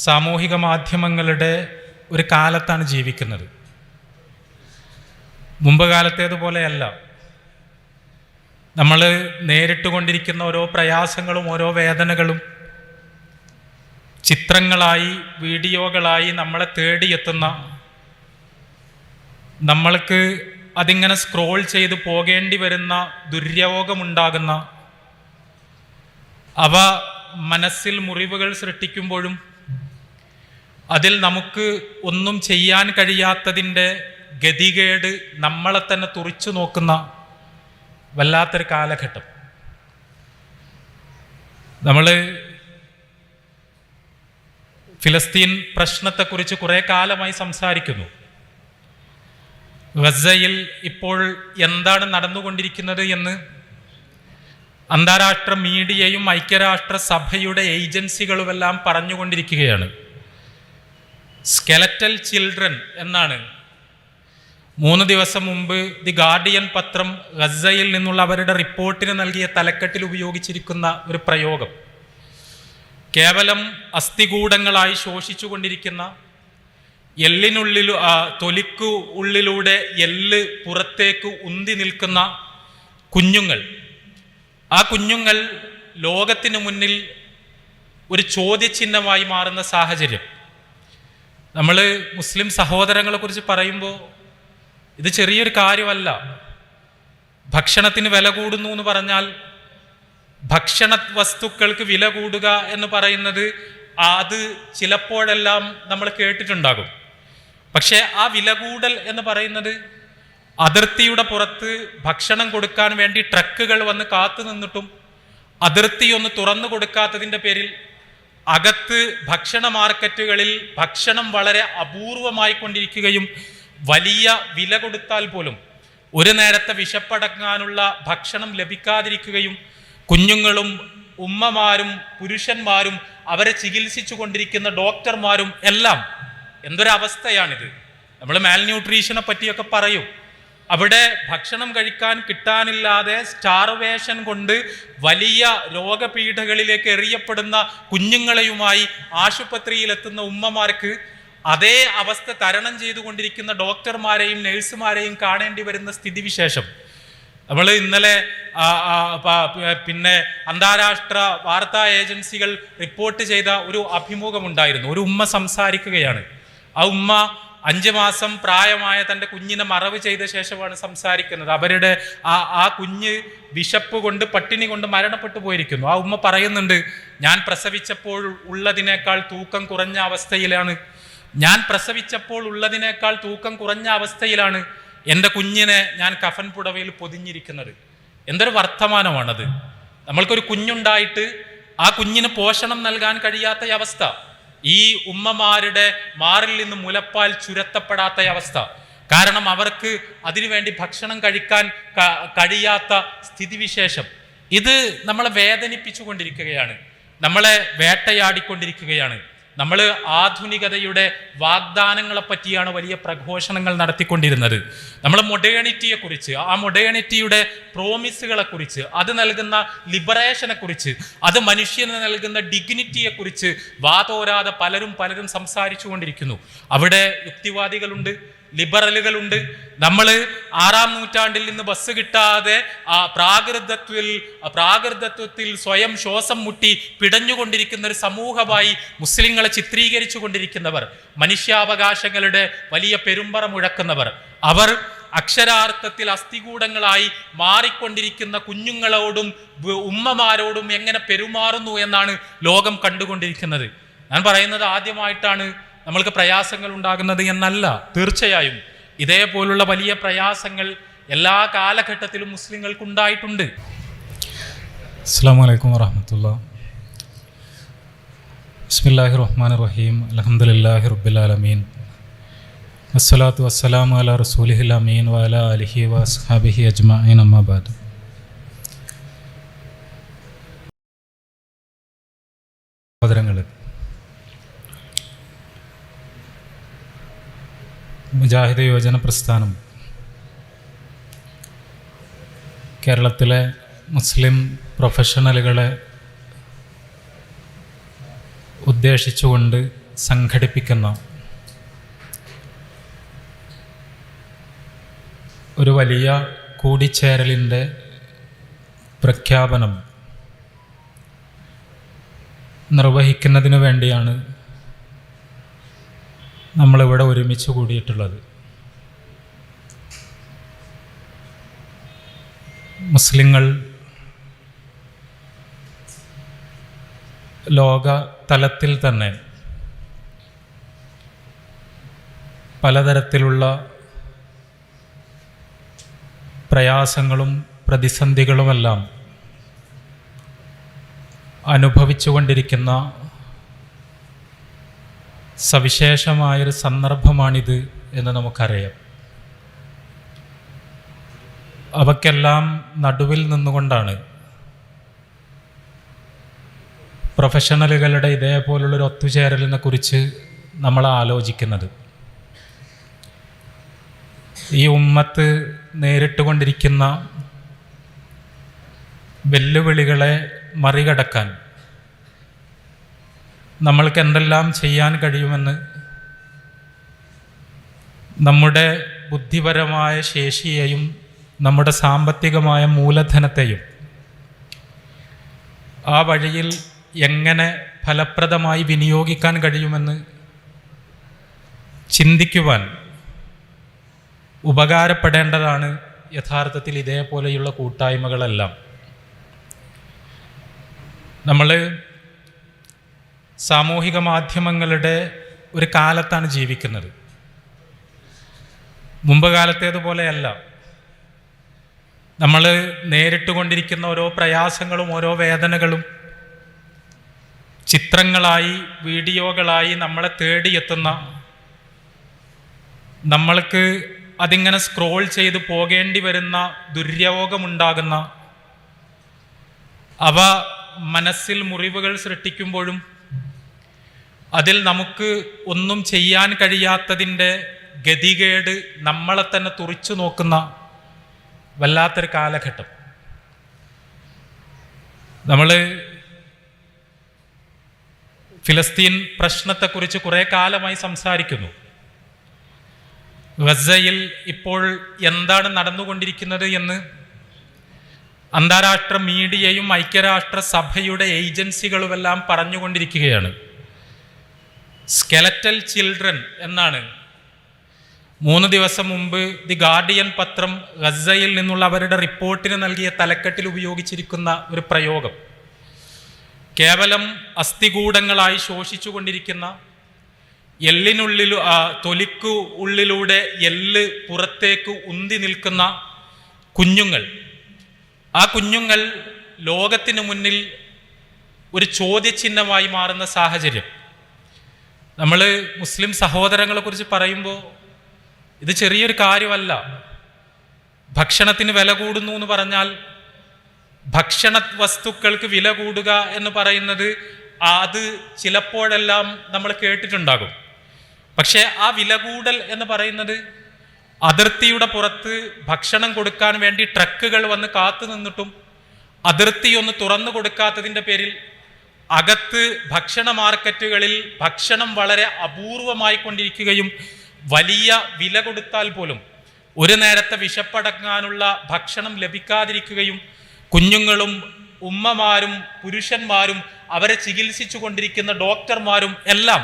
സാമൂഹിക മാധ്യമങ്ങളുടെ ഒരു കാലത്താണ് ജീവിക്കുന്നത്. മുമ്പ് കാലത്തേതുപോലെയല്ല. നമ്മൾ നേരിട്ടുകൊണ്ടിരിക്കുന്ന ഓരോ പ്രയാസങ്ങളും ഓരോ വേദനകളും ചിത്രങ്ങളായി വീഡിയോകളായി നമ്മളെ തേടിയെത്തുന്ന, നമ്മൾക്ക് അതിങ്ങനെ സ്ക്രോൾ ചെയ്ത് പോകേണ്ടി വരുന്ന ദുര്യോഗമുണ്ടാകുന്ന, അവ മനസ്സിൽ മുറിവുകൾ സൃഷ്ടിക്കുമ്പോഴും അതിൽ നമുക്ക് ഒന്നും ചെയ്യാൻ കഴിയാത്തതിൻ്റെ ഗതികേട് നമ്മളെ തന്നെ തുറിച്ചു നോക്കുന്ന വല്ലാത്തൊരു കാലഘട്ടം. നമ്മൾ ഫിലസ്തീൻ പ്രശ്നത്തെക്കുറിച്ച് കുറേ കാലമായി സംസാരിക്കുന്നു. ഗസയിൽ ഇപ്പോൾ എന്താണ് നടന്നുകൊണ്ടിരിക്കുന്നത് എന്ന് അന്താരാഷ്ട്ര മീഡിയയും ഐക്യരാഷ്ട്ര സഭയുടെ ഏജൻസികളുമെല്ലാം പറഞ്ഞുകൊണ്ടിരിക്കുകയാണ്. സ്കെലറ്റൽ ചിൽഡ്രൻ എന്നാണ് 3 ദിവസം മുമ്പ് ദി ഗാർഡിയൻ പത്രം ഗസയിൽ നിന്നുള്ള അവരുടെ റിപ്പോർട്ടിന് നൽകിയ തലക്കെട്ടിൽ ഉപയോഗിച്ചിരിക്കുന്ന ഒരു പ്രയോഗം. കേവലം അസ്ഥികൂടങ്ങളായി ശോഷിച്ചുകൊണ്ടിരിക്കുന്ന, എല്ലിനുള്ളിൽ തൊലിക്കു ഉള്ളിലൂടെ എല്ല് പുറത്തേക്ക് ഉന്തി നിൽക്കുന്ന കുഞ്ഞുങ്ങൾ. ആ കുഞ്ഞുങ്ങൾ ലോകത്തിന് മുന്നിൽ ഒരു ചോദ്യചിഹ്നമായി മാറുന്ന സാഹചര്യം. നമ്മൾ മുസ്ലിം സഹോദരങ്ങളെ കുറിച്ച് പറയുമ്പോൾ ഇത് ചെറിയൊരു കാര്യമല്ല. ഭക്ഷണത്തിന് വില കൂടുന്നു എന്ന് പറഞ്ഞാൽ, ഭക്ഷണ വസ്തുക്കൾക്ക് വില കൂടുക എന്ന് പറയുന്നത് അത് ചിലപ്പോഴെല്ലാം നമ്മൾ കേട്ടിട്ടുണ്ടാകും. പക്ഷേ ആ വില കൂടൽ എന്ന് പറയുന്നത് അതിർത്തിയുടെ പുറത്ത് ഭക്ഷണം കൊടുക്കാൻ വേണ്ടി ട്രക്കുകൾ വന്ന് കാത്തു നിന്നിട്ടും അതിർത്തി ഒന്ന് തുറന്നു കൊടുക്കാത്തതിൻ്റെ പേരിൽ അകത്ത് ഭക്ഷണ മാർക്കറ്റുകളിൽ ഭക്ഷണം വളരെ അപൂർവമായി കൊണ്ടിരിക്കുകയും വലിയ വില കൊടുത്താൽ പോലും ഒരു നേരത്തെ വിശപ്പടങ്ങാനുള്ള ഭക്ഷണം ലഭിക്കാതിരിക്കുകയും കുഞ്ഞുങ്ങളും ഉമ്മമാരും പുരുഷന്മാരും അവരെ ചികിത്സിച്ചു കൊണ്ടിരിക്കുന്ന ഡോക്ടർമാരും എല്ലാം എന്തൊരവസ്ഥയാണിത്. നമ്മൾ മാൽന്യൂട്രീഷനെ പറ്റിയൊക്കെ പറയും. അവിടെ ഭക്ഷണം കഴിക്കാൻ കിട്ടാനില്ലാതെ സ്റ്റാർവേഷൻ കൊണ്ട് വലിയ രോഗപീഠകളിലേക്ക് എറിയപ്പെടുന്ന കുഞ്ഞുങ്ങളെയുമായി ആശുപത്രിയിലെത്തുന്ന ഉമ്മമാർക്ക് അതേ അവസ്ഥ തരണം ചെയ്തുകൊണ്ടിരിക്കുന്ന ഡോക്ടർമാരെയും നഴ്സുമാരെയും കാണേണ്ടി വരുന്ന സ്ഥിതിവിശേഷം. നമ്മൾ ഇന്നലെ പിന്നെ അന്താരാഷ്ട്ര വാർത്താ ഏജൻസികൾ റിപ്പോർട്ട് ചെയ്ത ഒരു അഭിമുഖമുണ്ടായിരുന്നു. ഒരു ഉമ്മ സംസാരിക്കുകയാണ്. ആ ഉമ്മ 5 മാസം പ്രായമായ തൻ്റെ കുഞ്ഞിനെ മറവ് ചെയ്ത ശേഷമാണ് സംസാരിക്കുന്നത്. അവരുടെ ആ കുഞ്ഞ് വിശപ്പ് കൊണ്ട് പട്ടിണി കൊണ്ട് മരണപ്പെട്ടു പോയിരിക്കുന്നു. ആ ഉമ്മ പറയുന്നുണ്ട്, ഞാൻ പ്രസവിച്ചപ്പോൾ ഉള്ളതിനേക്കാൾ തൂക്കം കുറഞ്ഞ അവസ്ഥയിലാണ് എൻ്റെ കുഞ്ഞിനെ ഞാൻ കഫൻ പുടവയിൽ പൊതിഞ്ഞിരിക്കുന്നത്. എന്തൊരു വർത്തമാനമാണത്. നമ്മൾക്കൊരു കുഞ്ഞുണ്ടായിട്ട് ആ കുഞ്ഞിന് പോഷണം നൽകാൻ കഴിയാത്ത അവസ്ഥ, ഈ ഉമ്മമാരുടെ മാറിൽ നിന്ന് മുലപ്പാൽ ചുരത്തപ്പെടാത്ത അവസ്ഥ. കാരണം അവർക്ക് അതിനുവേണ്ടി ഭക്ഷണം കഴിക്കാൻ കഴിയാത്ത സ്ഥിതിവിശേഷം. ഇത് നമ്മളെ വേദനിപ്പിച്ചു കൊണ്ടിരിക്കുകയാണ്, നമ്മളെ വേട്ടയാടിക്കൊണ്ടിരിക്കുകയാണ്. നമ്മൾ ആധുനികതയുടെ വാഗ്ദാനങ്ങളെ പറ്റിയാണ് വലിയ പ്രഘോഷണങ്ങൾ നടത്തിക്കൊണ്ടിരുന്നത്. നമ്മൾ മൊഡേണിറ്റിയെക്കുറിച്ച്, ആ മൊഡേണിറ്റിയുടെ പ്രോമിസുകളെ കുറിച്ച്, അത് നൽകുന്ന ലിബറേഷനെ കുറിച്ച്, അത് മനുഷ്യന് നൽകുന്ന ഡിഗ്നിറ്റിയെക്കുറിച്ച് വാതോരാതെ പലരും സംസാരിച്ചു കൊണ്ടിരിക്കുന്നു. അവിടെ യുക്തിവാദികളുണ്ട്, ലിബറലുകളുണ്ട്. നമ്മൾ 6-ാം നൂറ്റാണ്ടിൽ നിന്ന് ബസ് കിട്ടാതെ പ്രാകൃതത്വത്തിൽ സ്വയം ശ്വാസം മുട്ടി പിടഞ്ഞുകൊണ്ടിരിക്കുന്ന ഒരു സമൂഹമായി മുസ്ലിങ്ങളെ ചിത്രീകരിച്ചു കൊണ്ടിരിക്കുന്നവർ, മനുഷ്യാവകാശങ്ങളുടെ വലിയ പെരുമ്പറ മുഴക്കുന്നവർ, അവർ അക്ഷരാർത്ഥത്തിൽ അസ്ഥികൂടങ്ങളായി മാറിക്കൊണ്ടിരിക്കുന്ന കുഞ്ഞുങ്ങളോടും ഉമ്മമാരോടും എങ്ങനെ പെരുമാറുന്നു എന്നാണ് ലോകം കണ്ടുകൊണ്ടിരിക്കുന്നത്. ഞാൻ പറയുന്നത് ആദ്യമായിട്ടാണ് നമ്മൾക്ക് പ്രയാസങ്ങൾ ഉണ്ടാകുന്നത് എന്നല്ല. തീർച്ചയായും ഇതേപോലുള്ള വലിയ പ്രയാസങ്ങൾ എല്ലാ കാലഘട്ടത്തിലും മുസ്ലിങ്ങൾക്കുണ്ടായിട്ടുണ്ട്. അസ്സലാമു അലൈക്കും വറഹ്മത്തുള്ളാഹി. ബിസ്മില്ലാഹിർ റഹ്മാനിർ റഹീം. അൽഹംദുലില്ലാഹി റബ്ബിൽ ആലമീൻ. വസ്സലാത്തു വസ്സലാമു അലാ റസൂലിഹിൽ അമീൻ വഅലാ ആലിഹി വഅസ്ഹാബിഹി അജ്മഈൻ. അമ്മാ ബഅദ്. സഹോദരങ്ങളെ, മുജാഹിദ് യുവജന പ്രസ്ഥാനം കേരളത്തിലെ മുസ്ലിം പ്രൊഫഷണലുകളെ ഉദ്ദേശിച്ചുകൊണ്ട് സംഘടിപ്പിക്കുന്ന ഒരു വലിയ കൂടിച്ചേരലിൻ്റെ പ്രഖ്യാപനം നിർവഹിക്കുന്നതിന് വേണ്ടിയാണ് നമ്മളിവിടെ ഒരുമിച്ച് കൂടിയിട്ടുള്ളത്. മുസ്ലിങ്ങൾ ലോക തലത്തിൽ തന്നെ പലതരത്തിലുള്ള പ്രയാസങ്ങളും പ്രതിസന്ധികളുമെല്ലാം അനുഭവിച്ചുകൊണ്ടിരിക്കുന്ന സവിശേഷമായൊരു സന്ദർഭമാണിത് എന്ന് നമുക്കറിയാം. അവയ്ക്കെല്ലാം നടുവിൽ നിന്നുകൊണ്ടാണ് പ്രൊഫഷണലുകളുടെ ഇതേപോലുള്ളൊരു ഒത്തുചേരലിനെ കുറിച്ച് നമ്മൾ ആലോചിക്കുന്നത്. ഈ ഉമ്മത്ത് നേരിട്ടുകൊണ്ടിരിക്കുന്ന വെല്ലുവിളികളെ മറികടക്കാൻ നമ്മൾക്ക് എന്തെല്ലാം ചെയ്യാൻ കഴിയുമെന്ന് നമ്മുടെ ബുദ്ധിപരമായ ശേഷിയെയും നമ്മുടെ സാമ്പത്തികമായ മൂലധനത്തെയും ആ വഴിയിൽ എങ്ങനെ ഫലപ്രദമായി വിനിയോഗിക്കാൻ കഴിയുമെന്ന് ചിന്തിക്കുവാൻ ഉപകാരപ്പെടേണ്ടതാണ് യഥാർത്ഥത്തിൽ ഇതേപോലെയുള്ള കൂട്ടായ്മകളെല്ലാം. നമ്മൾ സാമൂഹിക മാധ്യമങ്ങളുടെ ഒരു കാലത്താണ് ജീവിക്കുന്നത്. മുമ്പ് കാലത്തേതുപോലെയല്ല. നമ്മൾ നേരിട്ട് കൊണ്ടിരിക്കുന്ന ഓരോ പ്രയാസങ്ങളും ഓരോ വേദനകളും ചിത്രങ്ങളായി വീഡിയോകളായി നമ്മളെ തേടിയെത്തുന്ന, നമ്മൾക്ക് അതിങ്ങനെ സ്ക്രോൾ ചെയ്ത് പോകേണ്ടി വരുന്ന ദുര്യോഗമുണ്ടാകുന്ന, അവ മനസ്സിൽ മുറിവുകൾ സൃഷ്ടിക്കുമ്പോഴും അതിൽ നമുക്ക് ഒന്നും ചെയ്യാൻ കഴിയാത്തതിൻ്റെ ഗതികേട് നമ്മളെ തന്നെ തുറിച്ചു നോക്കുന്ന വല്ലാത്തൊരു കാലഘട്ടം. നമ്മൾ ഫിലസ്തീൻ പ്രശ്നത്തെക്കുറിച്ച് കുറേ കാലമായി സംസാരിക്കുന്നു. ഗസയിൽ ഇപ്പോൾ എന്താണ് നടന്നുകൊണ്ടിരിക്കുന്നത് എന്ന് അന്താരാഷ്ട്ര മീഡിയയും ഐക്യരാഷ്ട്ര സഭയുടെ ഏജൻസികളുമെല്ലാം പറഞ്ഞുകൊണ്ടിരിക്കുകയാണ്. സ്കെലറ്റൽ ചിൽഡ്രൻ എന്നാണ് 3 ദിവസം മുമ്പ് ദി ഗാർഡിയൻ പത്രം ഗസയിൽ നിന്നുള്ള അവരുടെ റിപ്പോർട്ടിന് നൽകിയ തലക്കെട്ടിൽ ഉപയോഗിച്ചിരിക്കുന്ന ഒരു പ്രയോഗം. കേവലം അസ്ഥികൂടങ്ങളായി ശോഷിച്ചുകൊണ്ടിരിക്കുന്ന, എല്ലിനുള്ളിൽ തൊലിക്കു ഉള്ളിലൂടെ എല്ല് പുറത്തേക്ക് ഉന്തി നിൽക്കുന്ന കുഞ്ഞുങ്ങൾ. ആ കുഞ്ഞുങ്ങൾ ലോകത്തിന് മുന്നിൽ ഒരു ചോദ്യചിഹ്നമായി മാറുന്ന സാഹചര്യം. നമ്മൾ മുസ്ലിം സഹോദരങ്ങളെ കുറിച്ച് പറയുമ്പോൾ ഇത് ചെറിയൊരു കാര്യമല്ല. ഭക്ഷണത്തിന് വില കൂടുന്നു എന്ന് പറഞ്ഞാൽ, ഭക്ഷണ വസ്തുക്കൾക്ക് വില കൂടുക എന്ന് പറയുന്നത് അത് ചിലപ്പോഴെല്ലാം നമ്മൾ കേട്ടിട്ടുണ്ടാകും. പക്ഷേ ആ വില കൂടൽ എന്ന് പറയുന്നത് അതിർത്തിയുടെ പുറത്ത് ഭക്ഷണം കൊടുക്കാൻ വേണ്ടി ട്രക്കുകൾ വന്ന് കാത്തു നിന്നിട്ടും അതിർത്തി ഒന്ന് തുറന്നു കൊടുക്കാത്തതിൻ്റെ പേരിൽ അകത്ത് ഭക്ഷണ മാർക്കറ്റുകളിൽ ഭക്ഷണം വളരെ അപൂർവമായി കൊണ്ടിരിക്കുകയും വലിയ വില കൊടുത്താൽ പോലും ഒരു നേരത്തെ വിശപ്പടങ്ങാനുള്ള ഭക്ഷണം ലഭിക്കാതിരിക്കുകയും കുഞ്ഞുങ്ങളും ഉമ്മമാരും പുരുഷന്മാരും അവരെ ചികിത്സിച്ചു കൊണ്ടിരിക്കുന്ന ഡോക്ടർമാരും എല്ലാം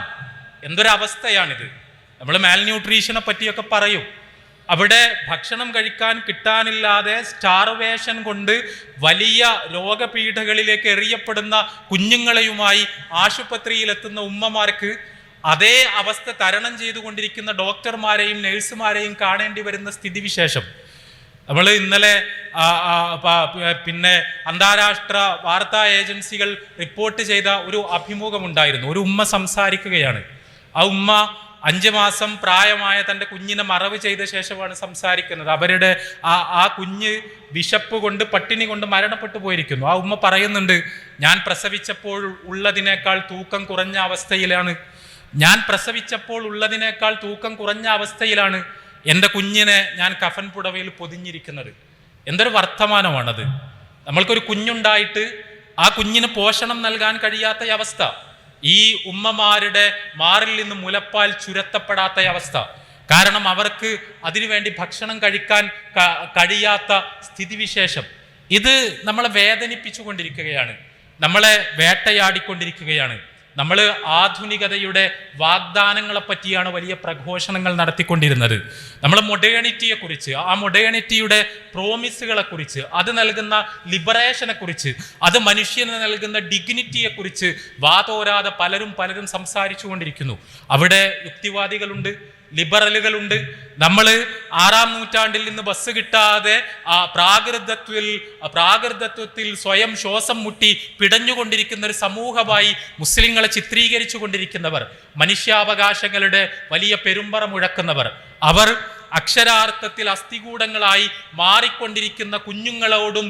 എന്തൊരവസ്ഥയാണിത്. നമ്മൾ മാൽന്യൂട്രീഷനെ പറ്റിയൊക്കെ പറയും. അവിടെ ഭക്ഷണം കഴിക്കാൻ കിട്ടാനില്ലാതെ സ്റ്റാർവേഷൻ കൊണ്ട് വലിയ രോഗപീഠകളിലേക്ക് എറിയപ്പെടുന്ന കുഞ്ഞുങ്ങളെയുമായി ആശുപത്രിയിലെത്തുന്ന ഉമ്മമാർക്ക് അതേ അവസ്ഥ തരണം ചെയ്തുകൊണ്ടിരിക്കുന്ന ഡോക്ടർമാരെയും നഴ്സുമാരെയും കാണേണ്ടി വരുന്ന സ്ഥിതിവിശേഷം. നമ്മൾ ഇന്നലെ പിന്നെ അന്താരാഷ്ട്ര വാർത്താ ഏജൻസികൾ റിപ്പോർട്ട് ചെയ്ത ഒരു അഭിമുഖമുണ്ടായിരുന്നു. ഒരു ഉമ്മ സംസാരിക്കുകയാണ്. ആ ഉമ്മ 5 മാസം പ്രായമായ തൻ്റെ കുഞ്ഞിനെ മറവ് ചെയ്ത ശേഷമാണ് സംസാരിക്കുന്നത്. അവരുടെ ആ കുഞ്ഞ് വിശപ്പ് കൊണ്ട് പട്ടിണി കൊണ്ട് മരണപ്പെട്ടു പോയിരിക്കുന്നു. ആ ഉമ്മ പറയുന്നുണ്ട്, ഞാൻ പ്രസവിച്ചപ്പോൾ ഉള്ളതിനേക്കാൾ തൂക്കം കുറഞ്ഞ അവസ്ഥയിലാണ്. എൻ്റെ കുഞ്ഞിനെ ഞാൻ കഫൻ പുടവയിൽ പൊതിഞ്ഞിരിക്കുന്നത്. എന്തൊരു വർത്തമാനമാണത്. നമ്മൾക്കൊരു കുഞ്ഞുണ്ടായിട്ട് ആ കുഞ്ഞിന് പോഷണം നൽകാൻ കഴിയാത്ത അവസ്ഥ. ഈ ഉമ്മമാരുടെ മാറിൽ നിന്ന് മുലപ്പാൽ ചുരത്തപ്പെടാത്ത അവസ്ഥ. കാരണം അവർക്ക് അതിനുവേണ്ടി ഭക്ഷണം കഴിക്കാൻ കഴിയാത്ത സ്ഥിതിവിശേഷം. ഇത് നമ്മളെ വേദനിപ്പിച്ചുകൊണ്ടിരിക്കുകയാണ്, നമ്മളെ വേട്ടയാടിക്കൊണ്ടിരിക്കുകയാണ്. നമ്മൾ ആധുനികതയുടെ വാഗ്ദാനങ്ങളെ പറ്റിയാണ് വലിയ പ്രഘോഷണങ്ങൾ നടത്തിക്കൊണ്ടിരുന്നത്. നമ്മൾ മൊഡേണിറ്റിയെ കുറിച്ച്, ആ മൊഡേണിറ്റിയുടെ പ്രോമിസുകളെ കുറിച്ച്, അത് നൽകുന്ന ലിബറേഷനെ കുറിച്ച്, അത് മനുഷ്യന് നൽകുന്ന ഡിഗ്നിറ്റിയെ കുറിച്ച് വാതോരാതെ പലരും സംസാരിച്ചു കൊണ്ടിരിക്കുന്നു. അവിടെ യുക്തിവാദികളുണ്ട്, ലിബറലുകളുണ്ട്. നമ്മൾ 6-ാം നൂറ്റാണ്ടിൽ നിന്ന് ബസ് കിട്ടാതെ പ്രാകൃതത്വത്തിൽ സ്വയം ശ്വാസം മുട്ടി പിടഞ്ഞുകൊണ്ടിരിക്കുന്ന ഒരു സമൂഹമായി മുസ്ലിങ്ങളെ ചിത്രീകരിച്ചു കൊണ്ടിരിക്കുന്നവർ, മനുഷ്യാവകാശങ്ങളുടെ വലിയ പെരുമ്പറ മുഴക്കുന്നവർ, അവർ അക്ഷരാർത്ഥത്തിൽ അസ്ഥികൂടങ്ങളായി മാറിക്കൊണ്ടിരിക്കുന്ന കുഞ്ഞുങ്ങളോടും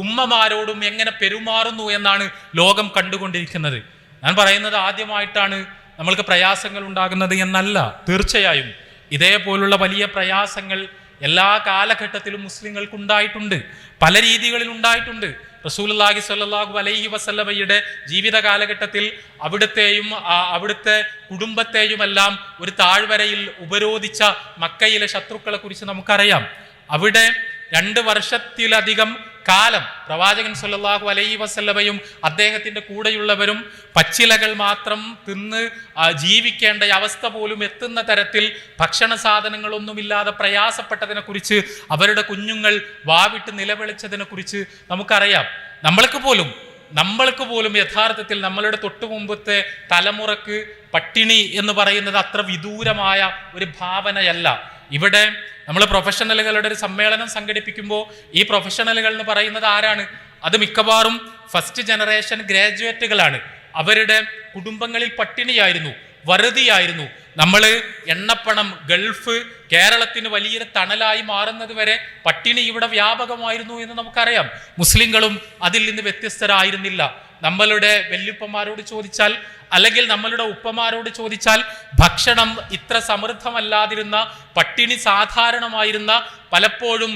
ഉമ്മമാരോടും എങ്ങനെ പെരുമാറുന്നു എന്നാണ് ലോകം കണ്ടുകൊണ്ടിരിക്കുന്നത്. ഞാൻ പറയുന്നത് ആദ്യമായിട്ടാണ് നമ്മൾക്ക് പ്രയാസങ്ങൾ ഉണ്ടാകുന്നത് എന്നല്ല. തീർച്ചയായും ഇതേപോലുള്ള വലിയ പ്രയാസങ്ങൾ എല്ലാ കാലഘട്ടത്തിലും മുസ്ലിങ്ങൾക്ക് ഉണ്ടായിട്ടുണ്ട്, പല രീതികളിൽ ഉണ്ടായിട്ടുണ്ട്. റസൂലുള്ളാഹി സ്വല്ലല്ലാഹു അലൈഹി വസല്ലമയുടെ ജീവിത കാലഘട്ടത്തിൽ അവിടുത്തെ കുടുംബത്തെയുമെല്ലാം ഒരു താഴ്വരയിൽ ഉപരോധിച്ച മക്കയിലെ ശത്രുക്കളെ കുറിച്ച് നമുക്കറിയാം. അവിടെ 2 വർഷത്തിലധികം കാലം പ്രവാചകൻ സല്ലല്ലാഹു അലൈഹി വസല്ലമയും അദ്ദേഹത്തിന്റെ കൂടെയുള്ളവരും പച്ചിലകൾ മാത്രം തിന്ന് ജീവിക്കേണ്ട അവസ്ഥ പോലും എത്തുന്ന തരത്തിൽ ഭക്ഷണ സാധനങ്ങളൊന്നുമില്ലാതെ പ്രയാസപ്പെട്ടതിനെ കുറിച്ച്, അവരുടെ കുഞ്ഞുങ്ങൾ വാവിട്ട് നിലവിളിച്ചതിനെ കുറിച്ച് നമുക്കറിയാം. നമ്മൾക്ക് പോലും യഥാർത്ഥത്തിൽ നമ്മളുടെ തൊട്ടുമുമ്പത്തെ തലമുറക്ക് പട്ടിണി എന്ന് പറയുന്നത് അത്ര വിദൂരമായ ഒരു ഭാവനയല്ല. ഇവിടെ നമ്മൾ പ്രൊഫഷണലുകളുടെ ഒരു സമ്മേളനം സംഘടിപ്പിക്കുമ്പോൾ ഈ പ്രൊഫഷണലുകൾ എന്ന് പറയുന്നത് ആരാണ്? അത് മിക്കവാറും ഫസ്റ്റ് ജനറേഷൻ ഗ്രാജുവേറ്റുകളാണ്. അവരുടെ കുടുംബങ്ങളിൽ പട്ടിണിയായിരുന്നു, വറുതിയായിരുന്നു. നമ്മൾ എണ്ണപ്പണം, ഗൾഫ് കേരളത്തിന് വലിയൊരു തണലായി മാറുന്നത് വരെ പട്ടിണി ഇവിടെ വ്യാപകമായിരുന്നു എന്ന് നമുക്കറിയാം. മുസ്ലിങ്ങളും അതിൽ നിന്ന് വ്യത്യസ്തരായിരുന്നില്ല. നമ്മളുടെ വല്യുപ്പന്മാരോട് ചോദിച്ചാൽ, അല്ലെങ്കിൽ നമ്മളുടെ ഉപ്പമാരോട് ചോദിച്ചാൽ, ഭക്ഷണം ഇത്ര സമൃദ്ധമല്ലാതിരുന്ന, പട്ടിണി സാധാരണമായിരുന്ന, പലപ്പോഴും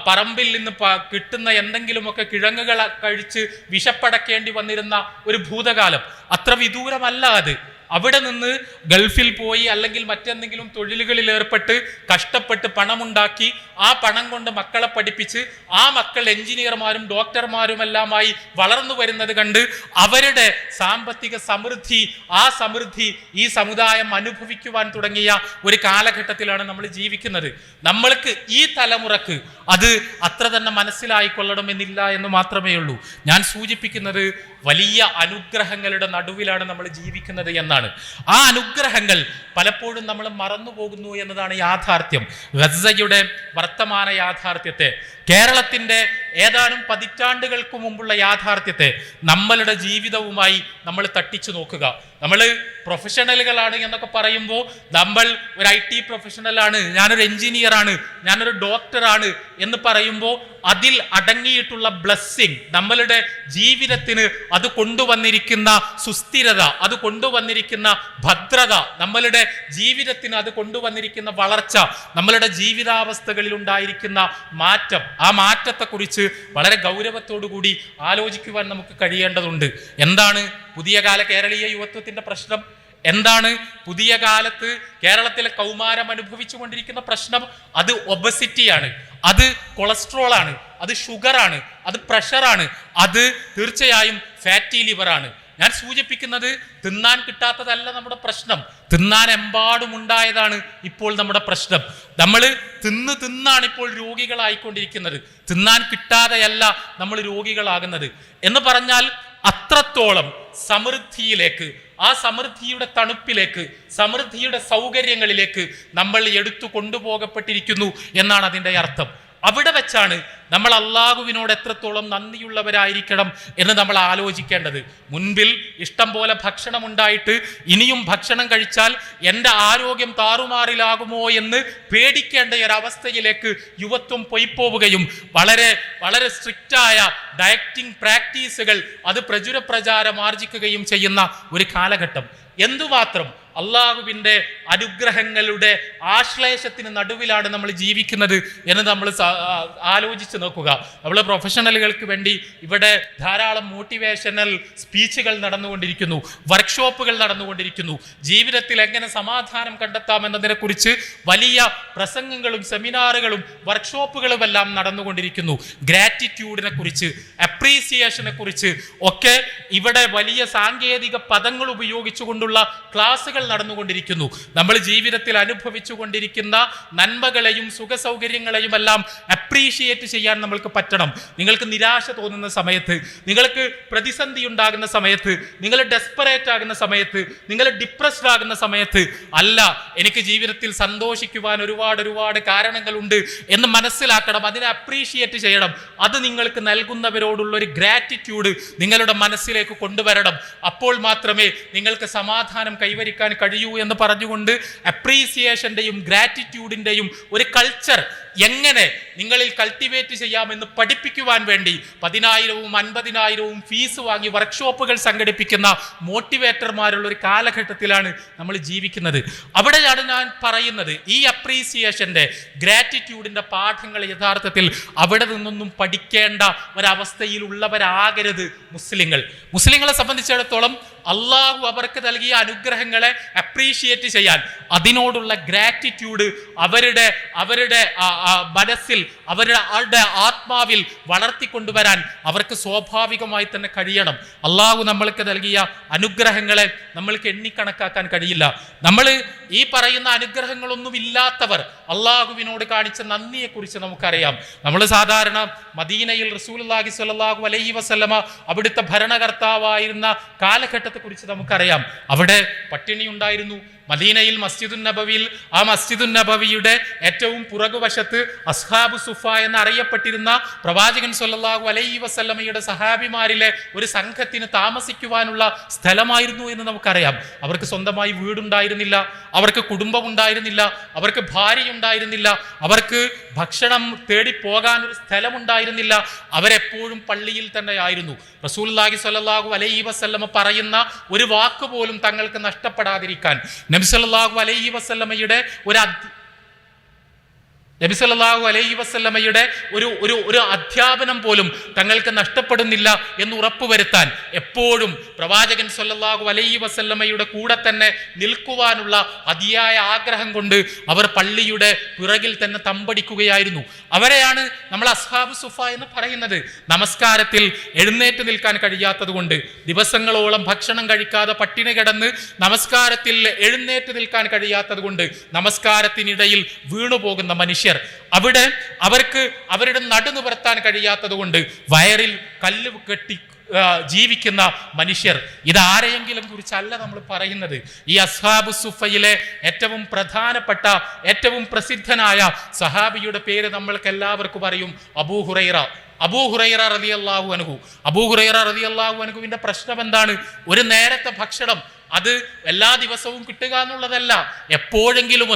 പറമ്പിൽ നിന്ന് കിട്ടുന്ന എന്തെങ്കിലുമൊക്കെ കിഴങ്ങുകൾ കഴിച്ച് വിശപ്പടക്കേണ്ടി വന്നിരുന്ന ഒരു ഭൂതകാലം അത്ര വിദൂരമല്ല അത്. അവിടെ നിന്ന് ഗൾഫിൽ പോയി അല്ലെങ്കിൽ മറ്റെന്തെങ്കിലും തൊഴിലുകളിൽ ഏർപ്പെട്ട് കഷ്ടപ്പെട്ട് പണമുണ്ടാക്കി ആ പണം കൊണ്ട് മക്കളെ പഠിപ്പിച്ച് ആ മക്കൾ എഞ്ചിനീയർമാരും ഡോക്ടർമാരുമെല്ലാമായി വളർന്നു വരുന്നത് കണ്ട് അവരുടെ സാമ്പത്തിക സമൃദ്ധി, ആ സമൃദ്ധി ഈ സമുദായം അനുഭവിക്കുവാൻ തുടങ്ങിയ ഒരു കാലഘട്ടത്തിലാണ് നമ്മൾ ജീവിക്കുന്നത്. നമ്മൾക്ക് ഈ തലമുറക്ക് അത് അത്ര തന്നെ മനസ്സിലായിക്കൊള്ളണമെന്നില്ല എന്ന് മാത്രമേ ഉള്ളൂ. ഞാൻ സൂചിപ്പിക്കുന്നത് വലിയ അനുഗ്രഹങ്ങളുടെ നടുവിലാണ് നമ്മൾ ജീവിക്കുന്നത് എന്നാണ്. ആ അനുഗ്രഹങ്ങൾ പലപ്പോഴും നമ്മൾ മറന്നു പോകുന്നു എന്നതാണ് യാഥാർത്ഥ്യം. ഗസയുടെ വർത്തമാന യാഥാർത്ഥ്യത്തെ, കേരളത്തിന്റെ ഏതാനും പതിറ്റാണ്ടുകൾക്ക് മുമ്പുള്ള യാഥാർത്ഥ്യത്തെ നമ്മളുടെ ജീവിതവുമായി നമ്മൾ തട്ടിച്ചു നോക്കുക. നമ്മൾ പ്രൊഫഷണലുകളാണ് എന്നൊക്കെ പറയുമ്പോൾ, നമ്മൾ ഒരു IT പ്രൊഫഷണലാണ്, ഞാനൊരു എഞ്ചിനീയറാണ്, ഞാനൊരു ഡോക്ടറാണ് എന്ന് പറയുമ്പോൾ അതിൽ അടങ്ങിയിട്ടുള്ള ബ്ലെസ്സിങ്, നമ്മളുടെ ജീവിതത്തിന് അത് കൊണ്ടുവന്നിരിക്കുന്ന സുസ്ഥിരത, അത് കൊണ്ടുവന്നിരിക്കുന്ന ഭദ്രത, നമ്മളുടെ ജീവിതത്തിന് അത് കൊണ്ടുവന്നിരിക്കുന്ന വളർച്ച, നമ്മളുടെ ജീവിതാവസ്ഥകളിൽ ഉണ്ടായിരിക്കുന്ന മാറ്റം, ആ മാറ്റത്തെക്കുറിച്ച് വളരെ ഗൗരവത്തോടു കൂടി ആലോചിക്കുവാൻ നമുക്ക് കഴിയേണ്ടതുണ്ട്. എന്താണ് പുതിയ കാല കേരളീയ യുവത്വത്തിന്റെ പ്രശ്നം? എന്താണ് പുതിയ കാലത്ത് കേരളത്തിലെ കൗമാരം അനുഭവിച്ചു കൊണ്ടിരിക്കുന്ന പ്രശ്നം? അത് ഒബസിറ്റിയാണ്, അത് കൊളസ്ട്രോൾ ആണ്, അത് ഷുഗറാണ്, അത് പ്രഷറാണ്, അത് തീർച്ചയായും ഫാറ്റി ലിവറാണ്. ഞാൻ സൂചിപ്പിക്കുന്നത് തിന്നാൻ കിട്ടാത്തതല്ല നമ്മുടെ പ്രശ്നം, തിന്നാൻ എമ്പാടും ഉണ്ടായതാണ് ഇപ്പോൾ നമ്മുടെ പ്രശ്നം. നമ്മൾ തിന്നാണ് ഇപ്പോൾ രോഗികളായിക്കൊണ്ടിരിക്കുന്നത്, തിന്നാൻ കിട്ടാതെയല്ല നമ്മൾ രോഗികളാകുന്നത്. എന്ന് പറഞ്ഞാൽ അത്രത്തോളം സമൃദ്ധിയിലേക്ക്, ആ സമൃദ്ധിയുടെ തണുപ്പിലേക്ക്, സമൃദ്ധിയുടെ സൗകര്യങ്ങളിലേക്ക് നമ്മൾ എടുത്തു കൊണ്ടുപോകപ്പെട്ടിരിക്കുന്നു എന്നാണ് അതിൻ്റെ അർത്ഥം. അവിടെ വെച്ചാണ് നമ്മൾ അള്ളാഹുവിനോട് എത്രത്തോളം നന്ദിയുള്ളവരായിരിക്കണം എന്ന് നമ്മൾ ആലോചിക്കേണ്ടത്. മുൻപിൽ ഇഷ്ടം പോലെ ഭക്ഷണം ഉണ്ടായിട്ട് ഇനിയും ഭക്ഷണം കഴിച്ചാൽ എൻ്റെ ആരോഗ്യം താറുമാറിലാകുമോ എന്ന് പേടിക്കേണ്ട ഒരവസ്ഥയിലേക്ക് യുവത്വം പോയിപ്പോവുകയും വളരെ വളരെ സ്ട്രിക്റ്റായ ഡയറ്റിംഗ് പ്രാക്ടീസുകൾ അത് പ്രചാരം ആർജിക്കുകയും ചെയ്യുന്ന ഒരു കാലഘട്ടം. എന്തുമാത്രം അള്ളാഹുവിൻ്റെ അനുഗ്രഹങ്ങളുടെ ആശ്ലേഷത്തിന് നടുവിലാണ് നമ്മൾ ജീവിക്കുന്നത് എന്ന് നമ്മൾ ആലോചിച്ച് നോക്കുക. നമ്മൾ പ്രൊഫഷണലുകൾക്ക് വേണ്ടി ഇവിടെ ധാരാളം മോട്ടിവേഷണൽ സ്പീച്ചുകൾ നടന്നുകൊണ്ടിരിക്കുന്നു, വർക്ക്ഷോപ്പുകൾ നടന്നുകൊണ്ടിരിക്കുന്നു. ജീവിതത്തിൽ എങ്ങനെ സമാധാനം കണ്ടെത്താമെന്നതിനെ കുറിച്ച് വലിയ പ്രസംഗങ്ങളും സെമിനാറുകളും വർക്ക്ഷോപ്പുകളും എല്ലാം നടന്നുകൊണ്ടിരിക്കുന്നു. ഗ്രാറ്റിറ്റ്യൂഡിനെ കുറിച്ച്, അപ്രീസിയേഷനെ കുറിച്ച് ഒക്കെ ഇവിടെ വലിയ സാങ്കേതിക പദങ്ങൾ ഉപയോഗിച്ചുകൊണ്ടുള്ള ക്ലാസുകൾ നടന്നുകൊണ്ടിരിക്കുന്നു. നമ്മൾ ജീവിതത്തിൽ അനുഭവിച്ചു കൊണ്ടിരിക്കുന്ന നന്മകളെയും സുഖസൗകര്യങ്ങളെയും എല്ലാം അപ്രീഷിയേറ്റ് ചെയ്യാൻ നമ്മൾക്ക് പറ്റണം. നിങ്ങൾക്ക് നിരാശ തോന്നുന്ന സമയത്ത്, നിങ്ങൾക്ക് പ്രതിസന്ധി ഉണ്ടാകുന്ന സമയത്ത്, നിങ്ങൾ ഡെസ്പറേറ്റ് ആകുന്ന സമയത്ത്, നിങ്ങൾ ഡിപ്രസ്ഡ് ആകുന്ന സമയത്ത് അല്ല, എനിക്ക് ജീവിതത്തിൽ സന്തോഷിക്കുവാൻ ഒരുപാട് കാരണങ്ങളുണ്ട് എന്ന് മനസ്സിലാക്കണം. അതിനെ അപ്രീഷിയേറ്റ് ചെയ്യണം. അത് നിങ്ങൾക്ക് നൽകുന്നവരോടുള്ള ഒരു ഗ്രാറ്റിറ്റ്യൂഡ് നിങ്ങളുടെ മനസ്സിലേക്ക് കൊണ്ടുവരണം. അപ്പോൾ മാത്രമേ നിങ്ങൾക്ക് സമാധാനം കൈവരിക്കാൻ കഴിയൂ എന്ന് പറഞ്ഞുകൊണ്ട് അപ്രീസിയേഷന്റെയും ഗ്രാറ്റിറ്റ്യൂഡിന്റെയും ഒരു കൾച്ചർ എങ്ങനെ നിങ്ങളിൽ കൾട്ടിവേറ്റ് ചെയ്യാമെന്ന് പഠിപ്പിക്കുവാൻ വേണ്ടി 10,000-ഉം 50,000-ഉം ഫീസ് വാങ്ങി വർക്ക്ഷോപ്പുകൾ സംഘടിപ്പിക്കുന്ന മോട്ടിവേറ്റർമാരുള്ള ഒരു കാലഘട്ടത്തിലാണ് നമ്മൾ ജീവിക്കുന്നത്. അവിടെയാണ് ഞാൻ പറയുന്നത്, ഈ അപ്രീസിയേഷന്റെ ഗ്രാറ്റിറ്റ്യൂഡിന്റെ പാഠങ്ങൾ യഥാർത്ഥത്തിൽ അവിടെ നിന്നൊന്നും പഠിക്കേണ്ട ഒരവസ്ഥയിലുള്ളവരാകരുത് മുസ്ലിങ്ങളെ സംബന്ധിച്ചിടത്തോളം അള്ളാഹു അവർക്ക് നൽകിയ അനുഗ്രഹങ്ങളെ അപ്രീഷിയേറ്റ് ചെയ്യാൻ, അതിനോടുള്ള ഗ്രാറ്റിറ്റ്യൂഡ് അവരുടെ മനസ്സിൽ, അവരുടെ ആത്മാവിൽ വളർത്തിക്കൊണ്ടുവരാൻ അവർക്ക് സ്വാഭാവികമായി തന്നെ കഴിയണം. അള്ളാഹു നമ്മൾക്ക് നൽകിയ അനുഗ്രഹങ്ങളെ നമ്മൾക്ക് എണ്ണിക്കണക്കാക്കാൻ കഴിയില്ല. നമ്മൾ ഈ പറയുന്ന അനുഗ്രഹങ്ങളൊന്നും ഇല്ലാത്തവർ അള്ളാഹുവിനോട് കാണിച്ച നന്ദിയെക്കുറിച്ച് നമുക്കറിയാം. നമ്മൾ സാധാരണ മദീനയിൽ റസൂലുള്ളാഹി സ്വല്ലല്ലാഹു അലൈഹി വസല്ലമ അവിടുത്തെ ഭരണകർത്താവായിരുന്ന കാലഘട്ടത്തെക്കുറിച്ച് നമുക്കറിയാം. അവിടെ പട്ടിണി ഉണ്ടായിരുന്നു. മദീനയിൽ മസ്ജിദുൻ നബവിയിൽ, ആ മസ്ജിദുൻ നബവിയുടെ ഏറ്റവും പുറകുവശത്ത് അസ്ഹാബു സുഫ എന്നറിയപ്പെട്ടിരുന്ന പ്രവാചകൻ സ്വല്ലല്ലാഹു അലൈഹി വസല്ലമയുടെ സഹാബിമാരിലെ ഒരു സംഘത്തിന് താമസിക്കുവാനുള്ള സ്ഥലമായിരുന്നു എന്ന് നമുക്കറിയാം. അവർക്ക് സ്വന്തമായി വീടുണ്ടായിരുന്നില്ല, അവർക്ക് കുടുംബം ഉണ്ടായിരുന്നില്ല, അവർക്ക് ഭാര്യയുണ്ടായിരുന്നില്ല, അവർക്ക് ഭക്ഷണം തേടി പോകാൻ ഒരു സ്ഥലമുണ്ടായിരുന്നില്ല. അവരെപ്പോഴും പള്ളിയിൽ തന്നെ ആയിരുന്നു. റസൂലുള്ളാഹി സ്വല്ലല്ലാഹു അലൈഹി വസല്ലമ പറയുന്ന ഒരു വാക്ക് പോലും തങ്ങൾക്ക് നഷ്ടപ്പെടാതിരിക്കാൻ നബി സല്ലല്ലാഹു അലൈഹി വസല്ലമയുടെ ഒരു അധ്യാപനം പോലും തങ്ങൾക്ക് നഷ്ടപ്പെടുന്നില്ല എന്ന് ഉറപ്പുവരുത്താൻ എപ്പോഴും പ്രവാചകൻ സല്ലല്ലാഹു അലൈഹി വസല്ലമയുടെ കൂടെ തന്നെ നിൽക്കുവാനുള്ള അതിയായ ആഗ്രഹം കൊണ്ട് അവർ പള്ളിയുടെ പിറകിൽ തന്നെ തമ്പടിക്കുകയായിരുന്നു. അവരെയാണ് നമ്മൾ അസ്ഹാബു സുഫ എന്ന് പറയുന്നത്. നമസ്കാരത്തിൽ എഴുന്നേറ്റ് നിൽക്കാൻ കഴിയാത്തത് കൊണ്ട്, ദിവസങ്ങളോളം ഭക്ഷണം കഴിക്കാതെ പട്ടിണി കിടന്ന് നമസ്കാരത്തിൽ എഴുന്നേറ്റ് നിൽക്കാൻ കഴിയാത്തത് കൊണ്ട്, നമസ്കാരത്തിനിടയിൽ വീണുപോകുന്ന മനുഷ്യർ, അവിടെ അവർക്ക് അവരുടെ നടുനിവർത്താൻ കഴിയാത്തത് കൊണ്ട് വയറിൽ കല്ല് കെട്ടി ജീവിക്കുന്ന മനുഷ്യർ, ഇതാരെയെങ്കിലും കുറിച്ചല്ല നമ്മൾ പറയുന്നത്. ഈ അസ്ഹാബു സുഫയിലെ ഏറ്റവും പ്രധാനപ്പെട്ട, ഏറ്റവും പ്രസിദ്ധനായ സഹാബിയുടെ പേര് നമ്മൾക്ക് എല്ലാവർക്കും അറിയും, അബൂ ഹുറൈറ റളിയല്ലാഹു അൻഹുവിന്റെ പ്രശ്നം എന്താണ്? ഒരു നേരത്തെ ഭക്ഷണം, അത് എല്ലാ ദിവസവും കിട്ടുക എന്നുള്ളതല്ല, എപ്പോഴെങ്കിലും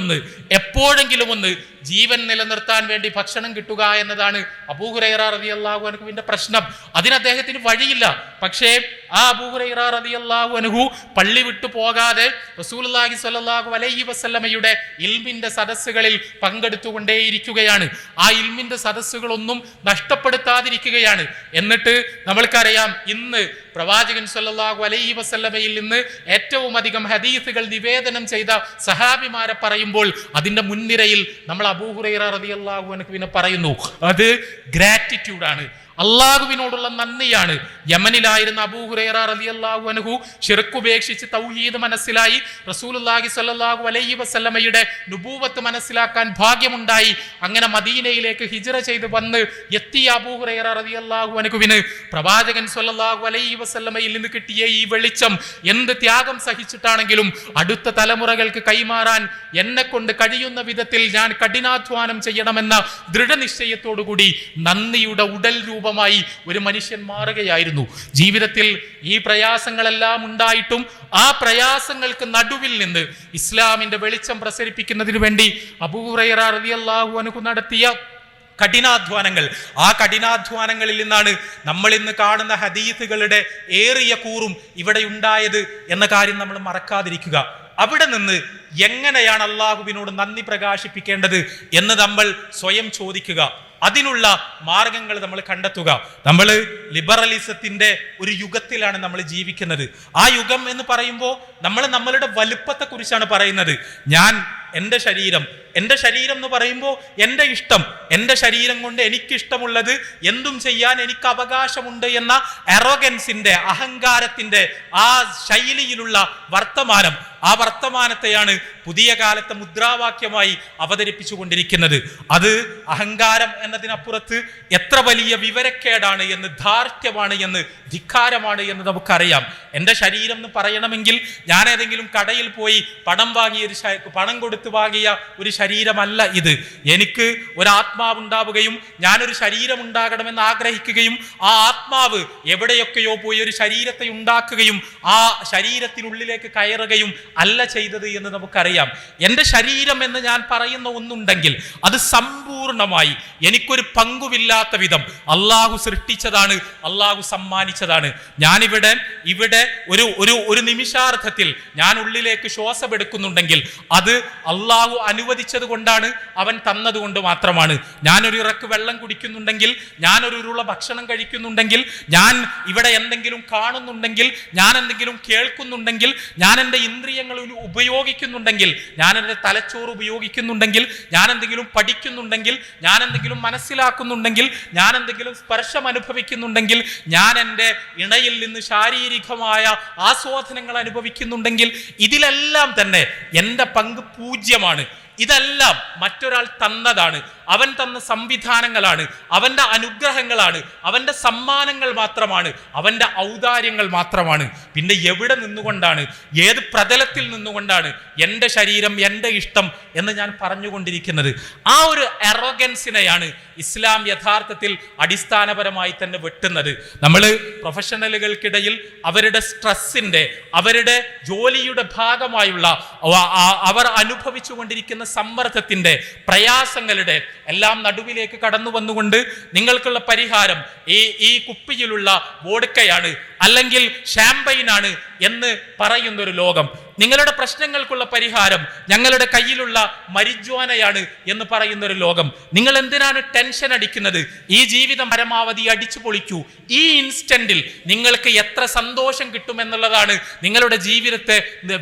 ഒന്ന് ജീവൻ നിലനിർത്താൻ വേണ്ടി ഭക്ഷണം കിട്ടുക എന്നതാണ് അബൂ ഹുറൈറ റളിയല്ലാഹു അൻഹുവിന്റെ പ്രശ്നം. അതിന് അദ്ദേഹത്തിന് വഴിയില്ല. പക്ഷേ ആ അബൂ ഹുറൈറ റളിയല്ലാഹു അൻഹു പള്ളി വിട്ടു പോകാതെ റസൂലുള്ളാഹി സ്വല്ലല്ലാഹു അലൈഹി വസല്ലമയുടെ ഇൽമിന്റെ സദസ്സുകളിൽ പങ്കെടുത്തുകൊണ്ടേയിരിക്കുകയാണ്. ആ ഇൽമിന്റെ സദസ്സുകളൊന്നും നഷ്ടപ്പെടുത്താതിരിക്കുകയാണ്. എന്നിട്ട് നമ്മൾക്കറിയാം, ഇന്ന് പ്രവാചകൻ സല്ലല്ലാഹു അലൈഹി വസല്ലമയിൽ നിന്ന് ഏറ്റവും അധികം ഹദീസുകൾ നിവേദനം ചെയ്ത സഹാബിമാരെ പറയുമ്പോൾ അതിന്റെ മുൻനിരയിൽ നമ്മൾ അബൂ ഹുറൈറ റളിയല്ലാഹു അൻഹുവിനെ പറയുന്നു. അത് ഗ്രാറ്റിറ്റ്യൂഡാണ്, അള്ളാഹുവിനോടുള്ള നന്ദിയാണ്. യമനിലായിരുന്ന അബൂ ഹുറൈറ റളിയല്ലാഹു അൻഹു ശിർക്കുപേക്ഷിച്ച് തൗഹീദ് മനസ്സിലായി. റസൂലുള്ളാഹി സ്വല്ലല്ലാഹു അലൈഹി വസല്ലമയുടെ നുബൂവത്ത് മനസ്സിലാക്കാൻ ഭാഗ്യമുണ്ടായി. അങ്ങനെ മദീനയിലേക്ക് ഹിജ്റ ചെയ്ത് വന്ന് എത്തിയ അബൂ ഹുറൈറ റളിയല്ലാഹു അൻഹുവിന് പ്രവാചകൻ സ്വല്ലല്ലാഹു അലൈഹി വസല്ലമയിൽ നിന്ന് കിട്ടിയ ഈ വെളിച്ചം എന്ത് ത്യാഗം സഹിച്ചിട്ടാണെങ്കിലും അടുത്ത തലമുറകൾക്ക് കൈമാറാൻ എന്നെ കൊണ്ട് കഴിയുന്ന വിധത്തിൽ ഞാൻ കഠിനാധ്വാനം ചെയ്യണമെന്ന ദൃഢനിശ്ചയത്തോടുകൂടി നന്ദിയുടെ ഉടൽ രൂപമായി ഒരു മനുഷ്യൻ മാറുകയായിരുന്നു. ജീവിതത്തിൽ ഈ പ്രയാസങ്ങളെല്ലാം ഉണ്ടായിട്ടും ആ പ്രയാസങ്ങൾക്ക് നടുവിൽ നിന്ന് ഇസ്ലാമിന്റെ വെളിച്ചം പ്രസരിപ്പിക്കുന്നതിന് വേണ്ടി അബൂ ഹുറൈറ റളിയല്ലാഹു അൻഹു നടത്തിയ കഠിനാധ്വാനങ്ങൾ, ആ കഠിനാധ്വാനങ്ങളിൽ നിന്നാണ് നമ്മൾ ഇന്ന് കാണുന്ന ഹദീസുകളുടെ ഏറിയ കൂറും ഇവിടെ ഉണ്ടായത് എന്ന കാര്യം നമ്മൾ മറക്കാതിരിക്കുക. അവിടെ നിന്ന് എങ്ങനെയാണ് അള്ളാഹുവിനോട് നന്ദി പ്രകാശിപ്പിക്കേണ്ടത് എന്ന് നമ്മൾ സ്വയം ചോദിക്കുക. അതിനുള്ള മാർഗങ്ങൾ നമ്മൾ കണ്ടെത്തുക. നമ്മൾ ലിബറലിസത്തിന്റെ ഒരു യുഗത്തിലാണ് നമ്മൾ ജീവിക്കുന്നത്. ആ യുഗം എന്ന് പറയുമ്പോൾ നമ്മൾ നമ്മളുടെ വലുപ്പത്തെ കുറിച്ചാണ് പറയുന്നത്. എൻ്റെ ശരീരം എന്ന് പറയുമ്പോൾ എൻ്റെ ഇഷ്ടം, എൻ്റെ ശരീരം കൊണ്ട് എനിക്കിഷ്ടമുള്ളത് എന്തും ചെയ്യാൻ എനിക്ക് അവകാശമുണ്ട് എന്ന അറോഗൻസിന്റെ, അഹങ്കാരത്തിന്റെ ആ ശൈലിയിലുള്ള വർത്തമാനം, ആ വർത്തമാനത്തെയാണ് പുതിയ കാലത്തെ മുദ്രാവാക്യമായി അവതരിപ്പിച്ചു കൊണ്ടിരിക്കുന്നത്. അത് അഹങ്കാരം എന്നതിനപ്പുറത്ത് എത്ര വലിയ വിവരക്കേടാണ് എന്ന്, ധാർഷ്ട്യമാണ് എന്ന്, ധിക്കാരമാണ് എന്ന് നമുക്കറിയാം. എൻ്റെ ശരീരം എന്ന് പറയണമെങ്കിൽ ഞാൻ ഏതെങ്കിലും കടയിൽ പോയി പണം കൊടുത്ത് വാങ്ങിയ ഒരു ശരീരമല്ല ഇത്. എനിക്ക് ഒരു ആത്മാവ് ഉണ്ടാവുകയും ഞാനൊരു ശരീരം ഉണ്ടാകണമെന്ന് ആഗ്രഹിക്കുകയും ആ ആത്മാവ് എവിടെയൊക്കെയോ പോയി ഒരു ശരീരത്തെ ഉണ്ടാക്കുകയും ആ ശരീരത്തിനുള്ളിലേക്ക് കയറുകയും അല്ല ചെയ്തത് എന്ന് നമുക്കറിയാം. എൻ്റെ ശരീരം എന്ന് ഞാൻ പറയുന്ന ഒന്നുണ്ടെങ്കിൽ അത് സമ്പൂർണമായി എനിക്കൊരു പങ്കുമില്ലാത്ത വിധം അള്ളാഹു സൃഷ്ടിച്ചതാണ്, അള്ളാഹു സമ്മാനിച്ചതാണ്. ഞാനിവിടെ ഒരു നിമിഷാർത്ഥത്തിൽ ഞാൻ ഉള്ളിലേക്ക് ശ്വാസമെടുക്കുന്നുണ്ടെങ്കിൽ അത് അള്ളാഹു അനുവദിച്ചത് കൊണ്ടാണ്, അവൻ തന്നതുകൊണ്ട് മാത്രമാണ്. ഞാനൊരു ഇറക്ക് വെള്ളം കുടിക്കുന്നുണ്ടെങ്കിൽ, ഞാനൊരു ഉരുള ഭക്ഷണം കഴിക്കുന്നുണ്ടെങ്കിൽ, ഞാൻ ഇവിടെ എന്തെങ്കിലും കാണുന്നുണ്ടെങ്കിൽ, ഞാൻ എന്തെങ്കിലും കേൾക്കുന്നുണ്ടെങ്കിൽ, ഞാൻ എൻ്റെ ഇന്ദ്രിയങ്ങൾ ഉപയോഗിക്കുന്നുണ്ടെങ്കിൽ, ഞാൻ എൻ്റെ തലച്ചോറ് ഉപയോഗിക്കുന്നുണ്ടെങ്കിൽ, ഞാൻ എന്തെങ്കിലും പഠിക്കുന്നുണ്ടെങ്കിൽ, ഞാൻ എന്തെങ്കിലും മനസ്സിലാക്കുന്നുണ്ടെങ്കിൽ, ഞാൻ എന്തെങ്കിലും സ്പർശം അനുഭവിക്കുന്നുണ്ടെങ്കിൽ, ഞാൻ എൻ്റെ ഇണയിൽ നിന്ന് ശാരീരികമായ ആസ്വാദനങ്ങൾ അനുഭവിക്കുന്നുണ്ടെങ്കിൽ, ഇതിലെല്ലാം തന്നെ എൻ്റെ പങ്ക് പൂജ്യമാണ്. ഇതെല്ലാം മറ്റൊരാൾ തന്നതാണ്. അവൻ തന്ന സംവിധാനങ്ങളാണ്, അവൻ്റെ അനുഗ്രഹങ്ങളാണ്, അവൻ്റെ സമ്മാനങ്ങൾ മാത്രമാണ്, അവൻ്റെ ഔദാര്യങ്ങൾ മാത്രമാണ്. പിന്നെ എവിടെ നിന്നുകൊണ്ടാണ്, ഏത് പ്രതലത്തിൽ നിന്നുകൊണ്ടാണ് എൻ്റെ ശരീരം, എൻ്റെ ഇഷ്ടം എന്ന് ഞാൻ പറഞ്ഞുകൊണ്ടിരിക്കുന്നത്? ആ ഒരു അറോഗൻസിനെയാണ് ഇസ്ലാം യഥാർത്ഥത്തിൽ അടിസ്ഥാനപരമായി തന്നെ വെട്ടുന്നത്. നമ്മൾ പ്രൊഫഷണലുകൾക്കിടയിൽ അവരുടെ സ്ട്രെസ്സിൻ്റെ, അവരുടെ ജോലിയുടെ ഭാഗമായുള്ള അവർ അനുഭവിച്ചു കൊണ്ടിരിക്കുന്ന സമ്മർദ്ദത്തിന്റെ, പ്രയാസങ്ങളുടെ എല്ലാം നടുവിലേക്ക് കടന്നു വന്നുകൊണ്ട് നിങ്ങൾക്കുള്ള പരിഹാരം ഈ കുപ്പിയിലുള്ള വോഡ്കയാണ് അല്ലെങ്കിൽ ഷാമ്പയിനാണ് എന്ന് പറയുന്നൊരു ലോകം. നിങ്ങളുടെ പ്രശ്നങ്ങൾക്കുള്ള പരിഹാരം ഞങ്ങളുടെ കയ്യിലുള്ള മരിജ്വാനയാണ് എന്ന് പറയുന്നൊരു ലോകം. നിങ്ങൾ എന്തിനാണ് ടെൻഷൻ അടിക്കുന്നത്? ഈ ജീവിതം പരമാവധി അടിച്ചു പൊളിക്കൂ. ഈ ഇൻസ്റ്റന്റിൽ നിങ്ങൾക്ക് എത്ര സന്തോഷം കിട്ടുമെന്നുള്ളതാണ് നിങ്ങളുടെ ജീവിതത്തെ,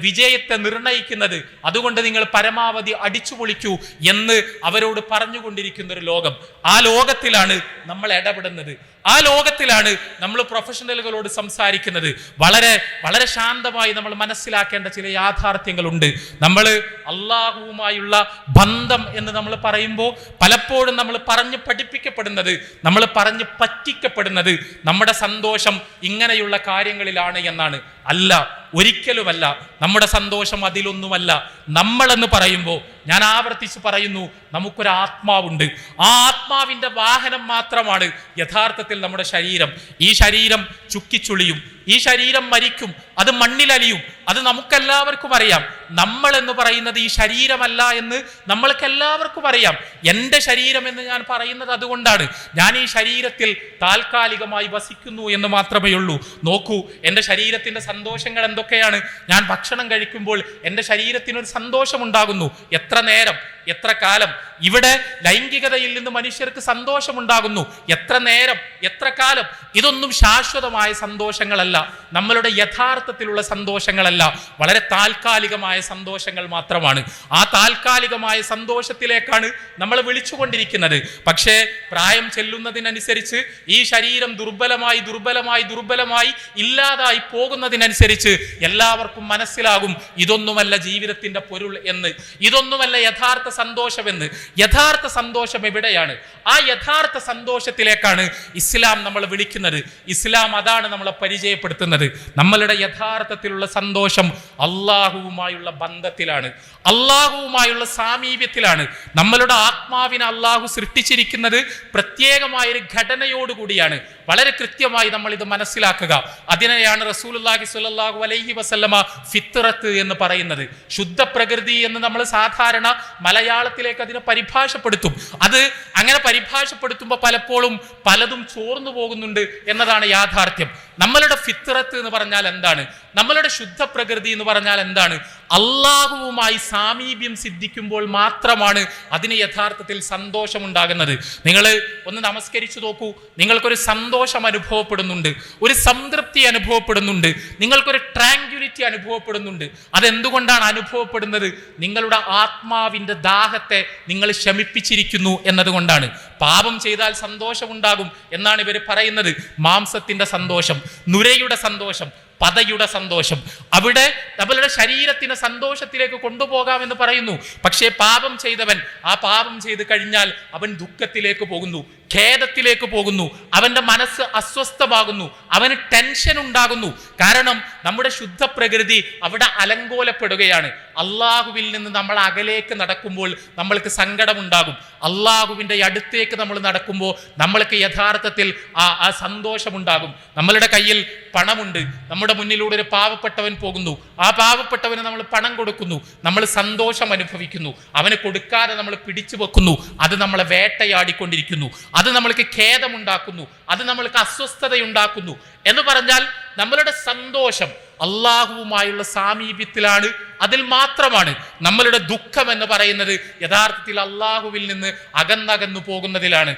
വിജയത്തെ നിർണയിക്കുന്നത്. അതുകൊണ്ട് നിങ്ങൾ പരമാവധി അടിച്ചു പൊളിക്കൂ എന്ന് അവരോട് പറഞ്ഞുകൊണ്ടിരിക്കുന്ന ഒരു ലോകം. ആ ലോകത്തിലാണ് നമ്മൾ ഇടപെടുന്നത്. ആ ലോകത്തിലാണ് നമ്മൾ പ്രൊഫഷണലുകളോട് സംസാരിക്കുന്നത്. വളരെ വളരെ ശാന്തമായി നമ്മൾ മനസ്സിലാക്കേണ്ട ചില യാഥാർത്ഥ്യങ്ങളുണ്ട്. നമ്മൾ അള്ളാഹുവുമായുള്ള ബന്ധം എന്ന് നമ്മൾ പറയുമ്പോൾ പലപ്പോഴും നമ്മൾ പറഞ്ഞ് പഠിപ്പിക്കപ്പെടുന്നത്, നമ്മൾ പറഞ്ഞ് പറ്റിക്കപ്പെടുന്നത് നമ്മുടെ സന്തോഷം ഇങ്ങനെയുള്ള കാര്യങ്ങളിലാണ് എന്നാണ്. അല്ല, ഒരിക്കലുമല്ല. നമ്മുടെ സന്തോഷം അതിലൊന്നുമല്ല. നമ്മളെന്ന് പറയുമ്പോൾ ഞാൻ ആവർത്തിച്ച് പറയുന്നു, നമുക്കൊരു ആത്മാവുണ്ട്. ആ ആത്മാവിന്റെ വാഹനം മാത്രമാണ് യഥാർത്ഥത്തിൽ നമ്മുടെ ശരീരം. ഈ ശരീരം ചുക്കിച്ചുളിയും, ഈ ശരീരം മരിക്കും, അത് മണ്ണിലലിയും. അത് നമുക്കെല്ലാവർക്കും അറിയാം. നമ്മൾ എന്ന് പറയുന്നത് ഈ ശരീരമല്ല എന്ന് നമ്മൾക്ക് എല്ലാവർക്കും അറിയാം. എൻ്റെ ശരീരം എന്ന് ഞാൻ പറയുന്നത് അതുകൊണ്ടാണ്. ഞാൻ ഈ ശരീരത്തിൽ താൽക്കാലികമായി വസിക്കുന്നു എന്ന് മാത്രമേ ഉള്ളൂ. നോക്കൂ, എൻ്റെ ശരീരത്തിൻ്റെ സന്തോഷങ്ങൾ എന്തൊക്കെയാണ്. ഞാൻ ഭക്ഷണം കഴിക്കുമ്പോൾ എൻ്റെ ശരീരത്തിനൊരു സന്തോഷമുണ്ടാകുന്നു. എത്ര നേരം, എത്ര കാലം? ഇവിടെ ലൈംഗികതയിൽ നിന്ന് മനുഷ്യർക്ക് സന്തോഷമുണ്ടാകുന്നു. എത്ര നേരം, എത്ര കാലം? ഇതൊന്നും ശാശ്വതമായ സന്തോഷങ്ങളല്ല, നമ്മളുടെ യഥാർത്ഥത്തിലുള്ള സന്തോഷങ്ങളല്ല, വളരെ താൽക്കാലികമായ സന്തോഷങ്ങൾ മാത്രമാണ്. ആ താൽക്കാലികമായ സന്തോഷത്തിലേക്കാണ് നമ്മൾ വിളിച്ചുകൊണ്ടിരിക്കുന്നത്. പക്ഷേ പ്രായം ചെല്ലുന്നതിനനുസരിച്ച് ഈ ശരീരം ദുർബലമായി ദുർബലമായി ദുർബലമായി ഇല്ലാതായി പോകുന്നതിനനുസരിച്ച് എല്ലാവർക്കും മനസ്സിലാകും ഇതൊന്നുമല്ല ജീവിതത്തിന്റെ പൊരുൾ എന്ന്, ഇതൊന്നുമല്ല യഥാർത്ഥ സന്തോഷമെന്ന്. യഥാർത്ഥ സന്തോഷം എവിടെയാണ്? ആ യഥാർത്ഥ സന്തോഷത്തിലേക്കാണ് ഇസ്ലാം നമ്മൾ വിളിക്കുന്നത്. ഇസ്ലാം അതാണ് നമ്മളെ പരിചയപ്പെടുത്തുന്നത്. നമ്മളുടെ യഥാർത്ഥത്തിലുള്ള സന്തോഷം അള്ളാഹുവുമായുള്ള ബന്ധത്തിലാണ്, അള്ളാഹുവുമായുള്ള സാമീപ്യത്തിലാണ്. നമ്മളുടെ ആത്മാവിനെ അള്ളാഹു സൃഷ്ടിച്ചിരിക്കുന്നത് പ്രത്യേകമായൊരു ഘടനയോടുകൂടിയാണ്. വളരെ കൃത്യമായി നമ്മൾ ഇത് മനസ്സിലാക്കുക. അതിനെയാണ് റസൂലുള്ളാഹി സ്വല്ലല്ലാഹു അലൈഹി വസല്ലമ ഫിത്രത്ത് എന്ന് പറയുന്നത്. ശുദ്ധ പ്രകൃതി എന്ന് നമ്മൾ സാധാരണ മലയാളത്തിലേക്ക് അതിനെ പരിഭാഷപ്പെടുത്തും. അത് അങ്ങനെ പരിഭാഷപ്പെടുത്തുമ്പോൾ പലപ്പോഴും പലതും ചോർന്നു പോകുന്നുണ്ട് എന്നതാണ് യാഥാർത്ഥ്യം. നമ്മളുടെ ഫിത്രത്ത് എന്ന് പറഞ്ഞാൽ എന്താണ്? നമ്മളുടെ ശുദ്ധ പ്രകൃതി എന്ന് പറഞ്ഞാൽ എന്താണ്? അള്ളാഹുവുമായി സാമീപ്യം സിദ്ധിക്കുമ്പോൾ മാത്രമാണ് അതിന് യഥാർത്ഥത്തിൽ സന്തോഷമുണ്ടാകുന്നത്. നിങ്ങൾ ഒന്ന് നമസ്കരിച്ചു നോക്കൂ, നിങ്ങൾക്കൊരു സന്തോഷം അനുഭവപ്പെടുന്നുണ്ട്, ഒരു സംതൃപ്തി അനുഭവപ്പെടുന്നുണ്ട്, നിങ്ങൾക്കൊരു ട്രാങ്ക്യുലിറ്റി അനുഭവപ്പെടുന്നുണ്ട്. അതെന്തുകൊണ്ടാണ് അനുഭവപ്പെടുന്നത്? നിങ്ങളുടെ ആത്മാവിൻ്റെ ദാഹത്തെ നിങ്ങൾ ശമിപ്പിച്ചിരിക്കുന്നു എന്നതുകൊണ്ടാണ്. പാപം ചെയ്താൽ സന്തോഷമുണ്ടാകും എന്നാണ് ഇവർ പറയുന്നത്. മാംസത്തിന്റെ സന്തോഷം, നുരയുടെ സന്തോഷം, പതയുടെ സന്തോഷം, അവിടെ നമ്മളുടെ ശരീരത്തിന് സന്തോഷത്തിലേക്ക് കൊണ്ടുപോകാമെന്ന് പറയുന്നു. പക്ഷേ പാപം ചെയ്തവൻ ആ പാപം ചെയ്ത് കഴിഞ്ഞാൽ അവൻ ദുഃഖത്തിലേക്ക് പോകുന്നു, ഖേദത്തിലേക്ക് പോകുന്നു, അവന്റെ മനസ്സ് അസ്വസ്ഥമാകുന്നു, അവന് ടെൻഷൻ ഉണ്ടാകുന്നു. കാരണം നമ്മുടെ ശുദ്ധ പ്രകൃതി അവിടെ അലങ്കോലപ്പെടുകയാണ്. അള്ളാഹുവിൽ നിന്ന് നമ്മൾ അകലേക്ക് നടക്കുമ്പോൾ നമ്മൾക്ക് സങ്കടമുണ്ടാകും. അള്ളാഹുവിൻ്റെ അടുത്തേക്ക് നമ്മൾ നടക്കുമ്പോൾ നമ്മൾക്ക് യഥാർത്ഥത്തിൽ ആ സന്തോഷമുണ്ടാകും. നമ്മളുടെ കയ്യിൽ പണമുണ്ട്, നമ്മുടെ മുന്നിലൂടെ ഒരു പാവപ്പെട്ടവൻ പോകുന്നു, ആ പാവപ്പെട്ടവന് നമ്മൾ പണം കൊടുക്കുന്നു, നമ്മൾ സന്തോഷം അനുഭവിക്കുന്നു. അവന് കൊടുക്കാതെ നമ്മൾ പിടിച്ചു വെക്കുന്നു, അത് നമ്മളെ വേട്ടയാടിക്കൊണ്ടിരിക്കുന്നു, അത് നമ്മൾക്ക് ഖേദമുണ്ടാക്കുന്നു, അത് നമ്മൾക്ക് അസ്വസ്ഥതയുണ്ടാക്കുന്നു. എന്ന് പറഞ്ഞാൽ നമ്മളുടെ സന്തോഷം അള്ളാഹുവുമായുള്ള സാമീപ്യത്തിലാണ്, അതിൽ മാത്രമാണ്. നമ്മളുടെ ദുഃഖം എന്ന് പറയുന്നത് യഥാർത്ഥത്തിൽ അള്ളാഹുവിൽ നിന്ന് അകന്നകന്നു പോകുന്നതിലാണ്.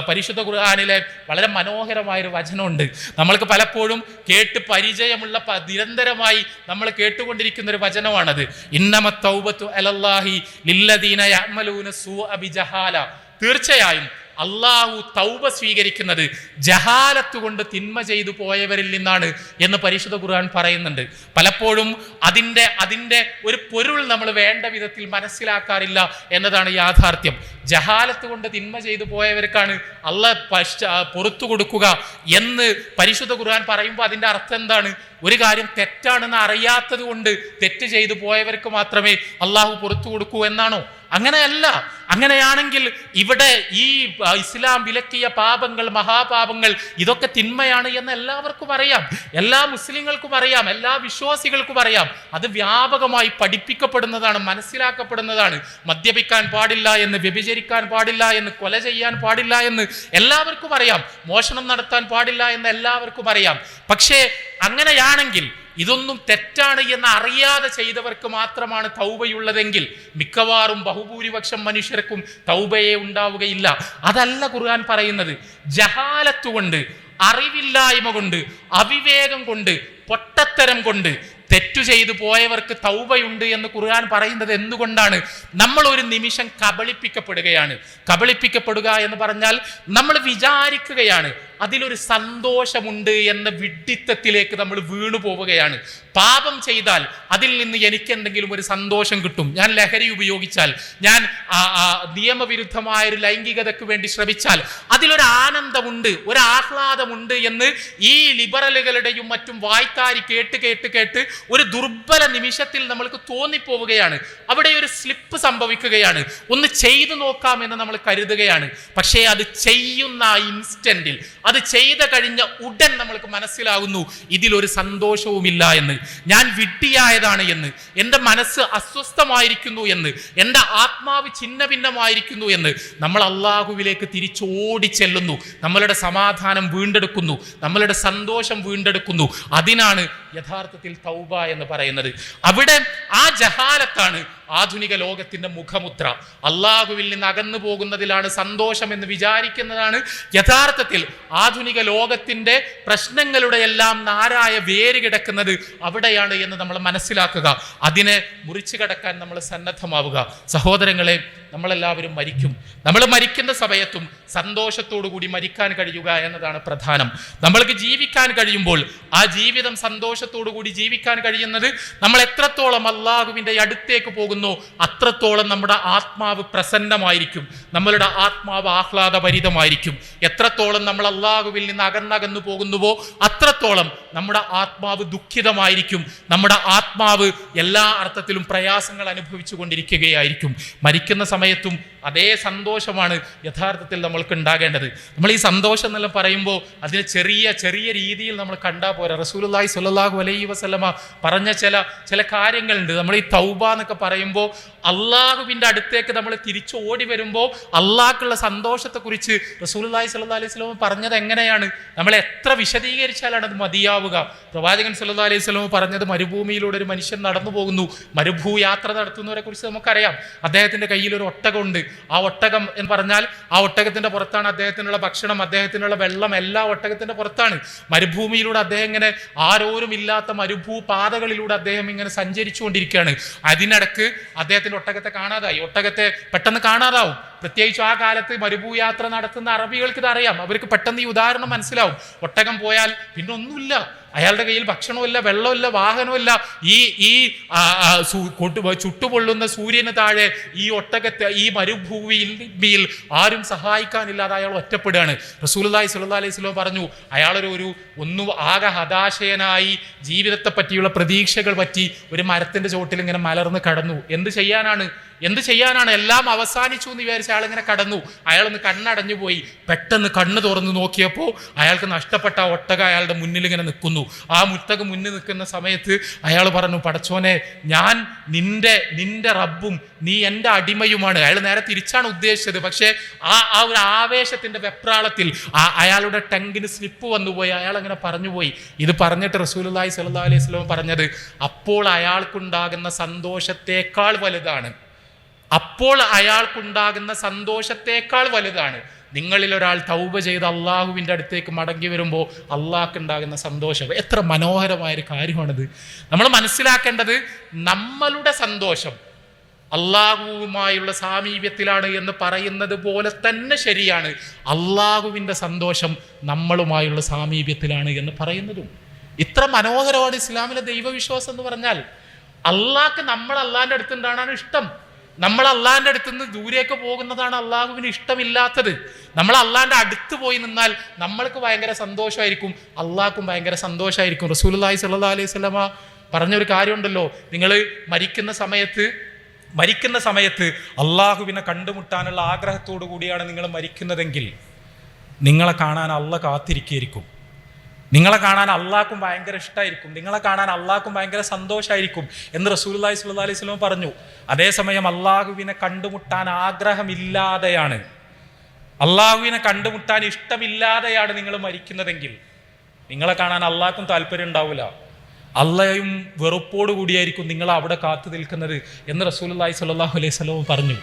പരിശുദ്ധ ഖുർആനിലെ വളരെ മനോഹരമായൊരു വചനമുണ്ട്. നമ്മൾക്ക് പലപ്പോഴും കേട്ട് പരിചയമുള്ള നിരന്തരമായി നമ്മൾ കേട്ടുകൊണ്ടിരിക്കുന്ന ഒരു വചനമാണത്. ഇന്നമത് തൗബത്തു അലല്ലാഹി ലില്ലദീന യഅമലൂന സൂഅ ബിജഹാല. തീർച്ചയായും അള്ളാഹു തൗബ സ്വീകരിക്കുന്നത് ജഹാലത്ത് കൊണ്ട് തിന്മ ചെയ്തു പോയവരിൽ നിന്നാണ് എന്ന് പരിശുദ്ധ ഖുർആൻ പറയുന്നുണ്ട്. പലപ്പോഴും അതിൻ്റെ ഒരു പൊരുൾ നമ്മൾ വേണ്ട വിധത്തിൽ മനസ്സിലാക്കാറില്ല എന്നതാണ് യാഥാർത്ഥ്യം. ജഹാലത്ത് കൊണ്ട് തിന്മ ചെയ്തു പോയവർക്കാണ് അള്ളാഹ് പുറത്തു കൊടുക്കുക എന്ന് പരിശുദ്ധ ഖുർആൻ പറയുമ്പോൾ അതിൻ്റെ അർത്ഥം എന്താണ്? ഒരു കാര്യം തെറ്റാണെന്ന് അറിയാത്തത് കൊണ്ട് തെറ്റ് ചെയ്തു പോയവർക്ക് മാത്രമേ അള്ളാഹു പുറത്തു കൊടുക്കൂ എന്നാണോ? അങ്ങനെയല്ല. അങ്ങനെയാണെങ്കിൽ ഇവിടെ ഈ ഇസ്ലാം വിലക്കിയ പാപങ്ങൾ, മഹാപാപങ്ങൾ, ഇതൊക്കെ തിന്മയാണ് എന്ന് എല്ലാവർക്കും അറിയാം, എല്ലാ മുസ്ലിങ്ങൾക്കും അറിയാം, എല്ലാ വിശ്വാസികൾക്കും അറിയാം. അത് വ്യാപകമായി പഠിപ്പിക്കപ്പെടുന്നതാണ്, മനസ്സിലാക്കപ്പെടുന്നതാണ്. മദ്യപിക്കാൻ പാടില്ല എന്ന്, വ്യഭിചരിക്കാൻ പാടില്ല എന്ന്, കൊല ചെയ്യാൻ പാടില്ല എന്ന് എല്ലാവർക്കും അറിയാം, മോഷണം നടത്താൻ പാടില്ല എന്ന് എല്ലാവർക്കും അറിയാം. പക്ഷേ അങ്ങനെയാണെങ്കിൽ ഇതൊന്നും തെറ്റാണ് എന്ന് അറിയാതെ ചെയ്തവർക്ക് മാത്രമാണ് തൗബയുള്ളതെങ്കിൽ മിക്കവാറും ബഹുഭൂരിപക്ഷം മനുഷ്യർക്കും തൗബയെ ഉണ്ടാവുകയില്ല. അതല്ല ഖുർആൻ പറയുന്നത്. ജഹാലത്ത് കൊണ്ട്, അറിവില്ലായ്മ കൊണ്ട്, അവിവേകം കൊണ്ട്, പൊട്ടത്തരം കൊണ്ട് തെറ്റു ചെയ്തു പോയവർക്ക് തൗബയുണ്ട് എന്ന് ഖുർആൻ പറയുന്നത് എന്തുകൊണ്ടാണ്? നമ്മൾ ഒരു നിമിഷം കബളിപ്പിക്കപ്പെടുകയാണ്. കബളിപ്പിക്കപ്പെടുക എന്ന് പറഞ്ഞാൽ നമ്മൾ വിചാരിക്കുകയാണ് അതിലൊരു സന്തോഷമുണ്ട് എന്ന വിഡ്ഢിത്തത്തിലേക്ക് നമ്മൾ വീണു പോവുകയാണ്. പാപം ചെയ്താൽ അതിൽ നിന്ന് എനിക്ക് എന്തെങ്കിലും ഒരു സന്തോഷം കിട്ടും, ഞാൻ ലഹരി ഉപയോഗിച്ചാൽ, ഞാൻ നിയമവിരുദ്ധമായൊരു ലൈംഗികതയ്ക്ക് വേണ്ടി ശ്രമിച്ചാൽ അതിലൊരു ആനന്ദമുണ്ട്, ഒരു ആഹ്ലാദമുണ്ട് എന്ന് ഈ ലിബറലുകളുടെയും മറ്റും വായ്ത്താരി കേട്ട് കേട്ട് കേട്ട് ഒരു ദുർബല നിമിഷത്തിൽ നമ്മൾക്ക് തോന്നിപ്പോവുകയാണ്. അവിടെ ഒരു സ്ലിപ്പ് സംഭവിക്കുകയാണ്. ഒന്ന് ചെയ്തു നോക്കാമെന്ന് നമ്മൾ കരുതുകയാണ്. പക്ഷേ അത് ചെയ്യുന്ന ഇൻസ്റ്റന്റിൽ, അത് ചെയ്ത കഴിഞ്ഞ ഉടൻ നമ്മൾക്ക് മനസ്സിലാകുന്നു ഇതിലൊരു സന്തോഷവുമില്ല എന്ന്, ഞാൻ വിഡ്ഢിയായതാണ് എന്ന്, എൻ്റെ മനസ്സ് അസ്വസ്ഥമായിരിക്കുന്നു എന്ന്, എൻ്റെ ആത്മാവ് ഛിന്ന ഭിന്നമായിരിക്കുന്നു എന്ന്. നമ്മൾ അള്ളാഹുവിലേക്ക് തിരിച്ചോടി ചെല്ലുന്നു, നമ്മളുടെ സമാധാനം വീണ്ടെടുക്കുന്നു, നമ്മളുടെ സന്തോഷം വീണ്ടെടുക്കുന്നു. അതിനാണ് യഥാർത്ഥത്തിൽ തൗബ എന്ന് പറയുന്നത്. അവിടെ ആ ജഹാലത്താണ് ആധുനിക ലോകത്തിന്റെ മുഖമുദ്ര. അള്ളാഹുവിൽ നിന്ന് അകന്നു പോകുന്നതിലാണ് സന്തോഷം എന്ന് വിചാരിക്കുന്നതാണ് യഥാർത്ഥത്തിൽ ആധുനിക ലോകത്തിന്റെ പ്രശ്നങ്ങളുടെ എല്ലാം നാരായ വേര് കിടക്കുന്നത് അവിടെയാണ് എന്ന് നമ്മൾ മനസ്സിലാക്കുക. അതിനെ മുറിച്ചു കടക്കാൻ നമ്മൾ സന്നദ്ധമാവുക. സഹോദരങ്ങളെ, നമ്മളെല്ലാവരും മരിക്കും. നമ്മൾ മരിക്കുന്ന സമയത്തും സന്തോഷത്തോടു കൂടി മരിക്കാൻ കഴിയുക എന്നതാണ് പ്രധാനം. നമ്മൾക്ക് ജീവിക്കാൻ കഴിയുമ്പോൾ ആ ജീവിതം സന്തോഷത്തോടു കൂടി ജീവിക്കാൻ കഴിയുന്നത് നമ്മൾ എത്രത്തോളം അള്ളാഹുവിൻ്റെ അടുത്തേക്ക് പോകുന്നോ അത്രത്തോളം നമ്മുടെ ആത്മാവ് പ്രസന്നമായിരിക്കും, നമ്മളുടെ ആത്മാവ് ആഹ്ലാദഭരിതമായിരിക്കും. എത്രത്തോളം നമ്മൾ അള്ളാഹുവിൽ നിന്ന് അകന്നകന്നു പോകുന്നുവോ അത്രത്തോളം നമ്മുടെ ആത്മാവ് ദുഃഖിതമായിരിക്കും, നമ്മുടെ ആത്മാവ് എല്ലാ അർത്ഥത്തിലും പ്രയാസങ്ങൾ അനുഭവിച്ചു കൊണ്ടിരിക്കുകയായിരിക്കും. മരിക്കുന്ന സമയത്തും അതേ സന്തോഷമാണ് യഥാർത്ഥത്തിൽ നമ്മൾക്ക് ഉണ്ടാകേണ്ടത്. നമ്മൾ ഈ സന്തോഷം എന്നെല്ലാം പറയുമ്പോൾ അതിന് ചെറിയ ചെറിയ രീതിയിൽ നമ്മൾ കണ്ടാൽ പോരാ. റസൂലുള്ളാഹി സ്വല്ലല്ലാഹു അലൈഹി വസല്ലമ പറഞ്ഞ ചില കാര്യങ്ങളുണ്ട്. നമ്മൾ ഈ തൗബ എന്നൊക്കെ പറയുമ്പോൾ അള്ളാഹുവിൻ്റെ അടുത്തേക്ക് നമ്മൾ തിരിച്ചു ഓടി വരുമ്പോൾ അള്ളാഹ്ക്കുള്ള സന്തോഷത്തെക്കുറിച്ച് റസൂലുള്ളാഹി സ്വല്ലല്ലാഹു അലൈഹി വസല്ലമ പറഞ്ഞത് എങ്ങനെയാണ്? നമ്മൾ എത്ര വിശദീകരിച്ചാലാണ് അത് മതിയാവുക? പ്രവാചകൻ സ്വല്ലല്ലാഹു അലൈഹി വസല്ലമ പറഞ്ഞത് മരുഭൂമിയിലൂടെ ഒരു മനുഷ്യൻ നടന്നു പോകുന്നു. യാത്ര നടത്തുന്നവരെ കുറിച്ച് നമുക്കറിയാം. അദ്ദേഹത്തിൻ്റെ കയ്യിൽ ഒരു ഒട്ടകമുണ്ട്. ആ ഒട്ടകം എന്ന് പറഞ്ഞാൽ ആ ഒട്ടകത്തിന്റെ പുറത്താണ് അദ്ദേഹത്തിനുള്ള ഭക്ഷണം, അദ്ദേഹത്തിനുള്ള വെള്ളം എല്ലാം ഒട്ടകത്തിന്റെ പുറത്താണ്. മരുഭൂമിയിലൂടെ അദ്ദേഹം ഇങ്ങനെ ആരോരും ഇല്ലാത്ത പാതകളിലൂടെ അദ്ദേഹം ഇങ്ങനെ സഞ്ചരിച്ചു കൊണ്ടിരിക്കുകയാണ്. അതിനിടക്ക് അദ്ദേഹത്തിന്റെ ഒട്ടകത്തെ കാണാതായി. ഒട്ടകത്തെ പെട്ടെന്ന് കാണാതാവും. പ്രത്യേകിച്ച് ആ കാലത്ത് യാത്ര നടത്തുന്ന അറബികൾക്ക് ഇത് അറിയാം. അവർക്ക് പെട്ടെന്ന് ഈ ഉദാഹരണം മനസ്സിലാവും. ഒട്ടകം പോയാൽ പിന്നെ ഒന്നുമില്ല. അയാളുടെ കയ്യിൽ ഭക്ഷണമില്ല, വെള്ളമില്ല, വാഹനമില്ല. ഈ ചുട്ടുപൊള്ളുന്ന സൂര്യന് താഴെ ഈ ഒട്ടകത്തെ ഈ മരുഭൂമിയിൽ ആരും സഹായിക്കാനില്ലാതെ അയാൾ ഒറ്റപ്പെടുകയാണ്. റസൂലുള്ളാഹി സ്വല്ലല്ലാഹു അലൈഹി വസല്ലം പറഞ്ഞു, അയാളൊരു ആകെ ഹതാശയനായി ജീവിതത്തെ പറ്റിയുള്ള പ്രതീക്ഷകൾ പറ്റി ഒരു മരത്തിന്റെ ചോട്ടിൽ ഇങ്ങനെ മലർന്ന് കടന്നു. എന്ത് ചെയ്യാനാണ്? എല്ലാം അവസാനിച്ചു എന്ന് വിചാരിച്ച അയാൾ ഇങ്ങനെ കടന്നു. അയാളൊന്ന് കണ്ണടഞ്ഞു പോയി. പെട്ടെന്ന് കണ്ണ് തുറന്ന് നോക്കിയപ്പോൾ അയാൾക്ക് നഷ്ടപ്പെട്ട ആ ഒട്ടക അയാളുടെ മുന്നിൽ ഇങ്ങനെ നിൽക്കുന്നു. ആ മുട്ടക മുന്നിൽ നിൽക്കുന്ന സമയത്ത് അയാൾ പറഞ്ഞു, പടച്ചോനെ, ഞാൻ നിന്റെ റബ്ബും നീ എൻ്റെ അടിമയുമാണ്. അയാൾ നേരെ തിരിച്ചാണ് ഉദ്ദേശിച്ചത്. പക്ഷേ ആ ഒരു ആവേശത്തിന്റെ വെപ്രാളത്തിൽ അയാളുടെ ടങ്കിന് സ്ലിപ്പ് വന്നുപോയി. അയാൾ അങ്ങനെ പറഞ്ഞുപോയി. ഇത് പറഞ്ഞിട്ട് റസൂലുള്ളാഹി സ്വല്ലല്ലാഹു അലൈഹി വസല്ലം പറഞ്ഞത്, അപ്പോൾ അയാൾക്കുണ്ടാകുന്ന സന്തോഷത്തേക്കാൾ വലുതാണ് നിങ്ങളിൽ ഒരാൾ തൗബ ചെയ്ത് അള്ളാഹുവിൻ്റെ അടുത്തേക്ക് മടങ്ങി വരുമ്പോൾ അള്ളാഹ്ക്കുണ്ടാകുന്ന സന്തോഷം. എത്ര മനോഹരമായൊരു കാര്യമാണിത്. നമ്മൾ മനസ്സിലാക്കേണ്ടത്, നമ്മളുടെ സന്തോഷം അള്ളാഹുവുമായുള്ള സാമീപ്യത്തിലാണ് എന്ന് പറയുന്നത് പോലെ തന്നെ ശരിയാണ് അള്ളാഹുവിൻ്റെ സന്തോഷം നമ്മളുമായുള്ള സാമീപ്യത്തിലാണ് എന്ന് പറയുന്നതും. ഇത്ര മനോഹരമാണ് ഇസ്ലാമിലെ ദൈവവിശ്വാസം എന്ന് പറഞ്ഞാൽ. അള്ളാഹ്ക്ക് നമ്മൾ അള്ളാഹിൻ്റെ അടുത്തുണ്ടാണ് ഇഷ്ടം. നമ്മൾ അള്ളാഹിൻ്റെ അടുത്ത് നിന്ന് ദൂരേക്ക് പോകുന്നതാണ് അള്ളാഹുവിന് ഇഷ്ടമില്ലാത്തത്. നമ്മൾ അള്ളാഹിൻ്റെ അടുത്ത് പോയി നിന്നാൽ നമ്മൾക്ക് ഭയങ്കര സന്തോഷമായിരിക്കും, അള്ളാഹ്ക്കും ഭയങ്കര സന്തോഷമായിരിക്കും. റസൂലുള്ളാഹി സ്വല്ലല്ലാഹു അലൈഹി വസല്ലമ പറഞ്ഞൊരു കാര്യമുണ്ടല്ലോ, നിങ്ങൾ മരിക്കുന്ന സമയത്ത് അള്ളാഹുവിനെ കണ്ടുമുട്ടാനുള്ള ആഗ്രഹത്തോടു കൂടിയാണ് നിങ്ങൾ മരിക്കുന്നതെങ്കിൽ നിങ്ങളെ കാണാൻ അള്ളാഹ് കാത്തിരിക്കുകയായിരിക്കും. നിങ്ങളെ കാണാൻ അള്ളാഹ്ക്കും ഭയങ്കര ഇഷ്ടമായിരിക്കും, നിങ്ങളെ കാണാൻ അള്ളാഹ്ക്കും ഭയങ്കര സന്തോഷമായിരിക്കും എന്ന് റസൂലുള്ളാഹി സ്വല്ലല്ലാഹു അലൈഹി വസല്ലം പറഞ്ഞു. അതേസമയം അള്ളാഹുവിനെ കണ്ടുമുട്ടാൻ ആഗ്രഹമില്ലാതെയാണ്, അള്ളാഹുവിനെ കണ്ടുമുട്ടാൻ ഇഷ്ടമില്ലാതെയാണ് നിങ്ങൾ മരിക്കുന്നതെങ്കിൽ നിങ്ങളെ കാണാൻ അള്ളാഹ്ക്കും താല്പര്യം ഉണ്ടാവില്ല, അള്ളയും വെറുപ്പോടു കൂടിയായിരിക്കും നിങ്ങൾ അവിടെ കാത്തു നിൽക്കുന്നത് എന്ന് റസൂലുള്ളാഹി സ്വല്ലല്ലാഹു അലൈഹി വസല്ലം പറഞ്ഞു.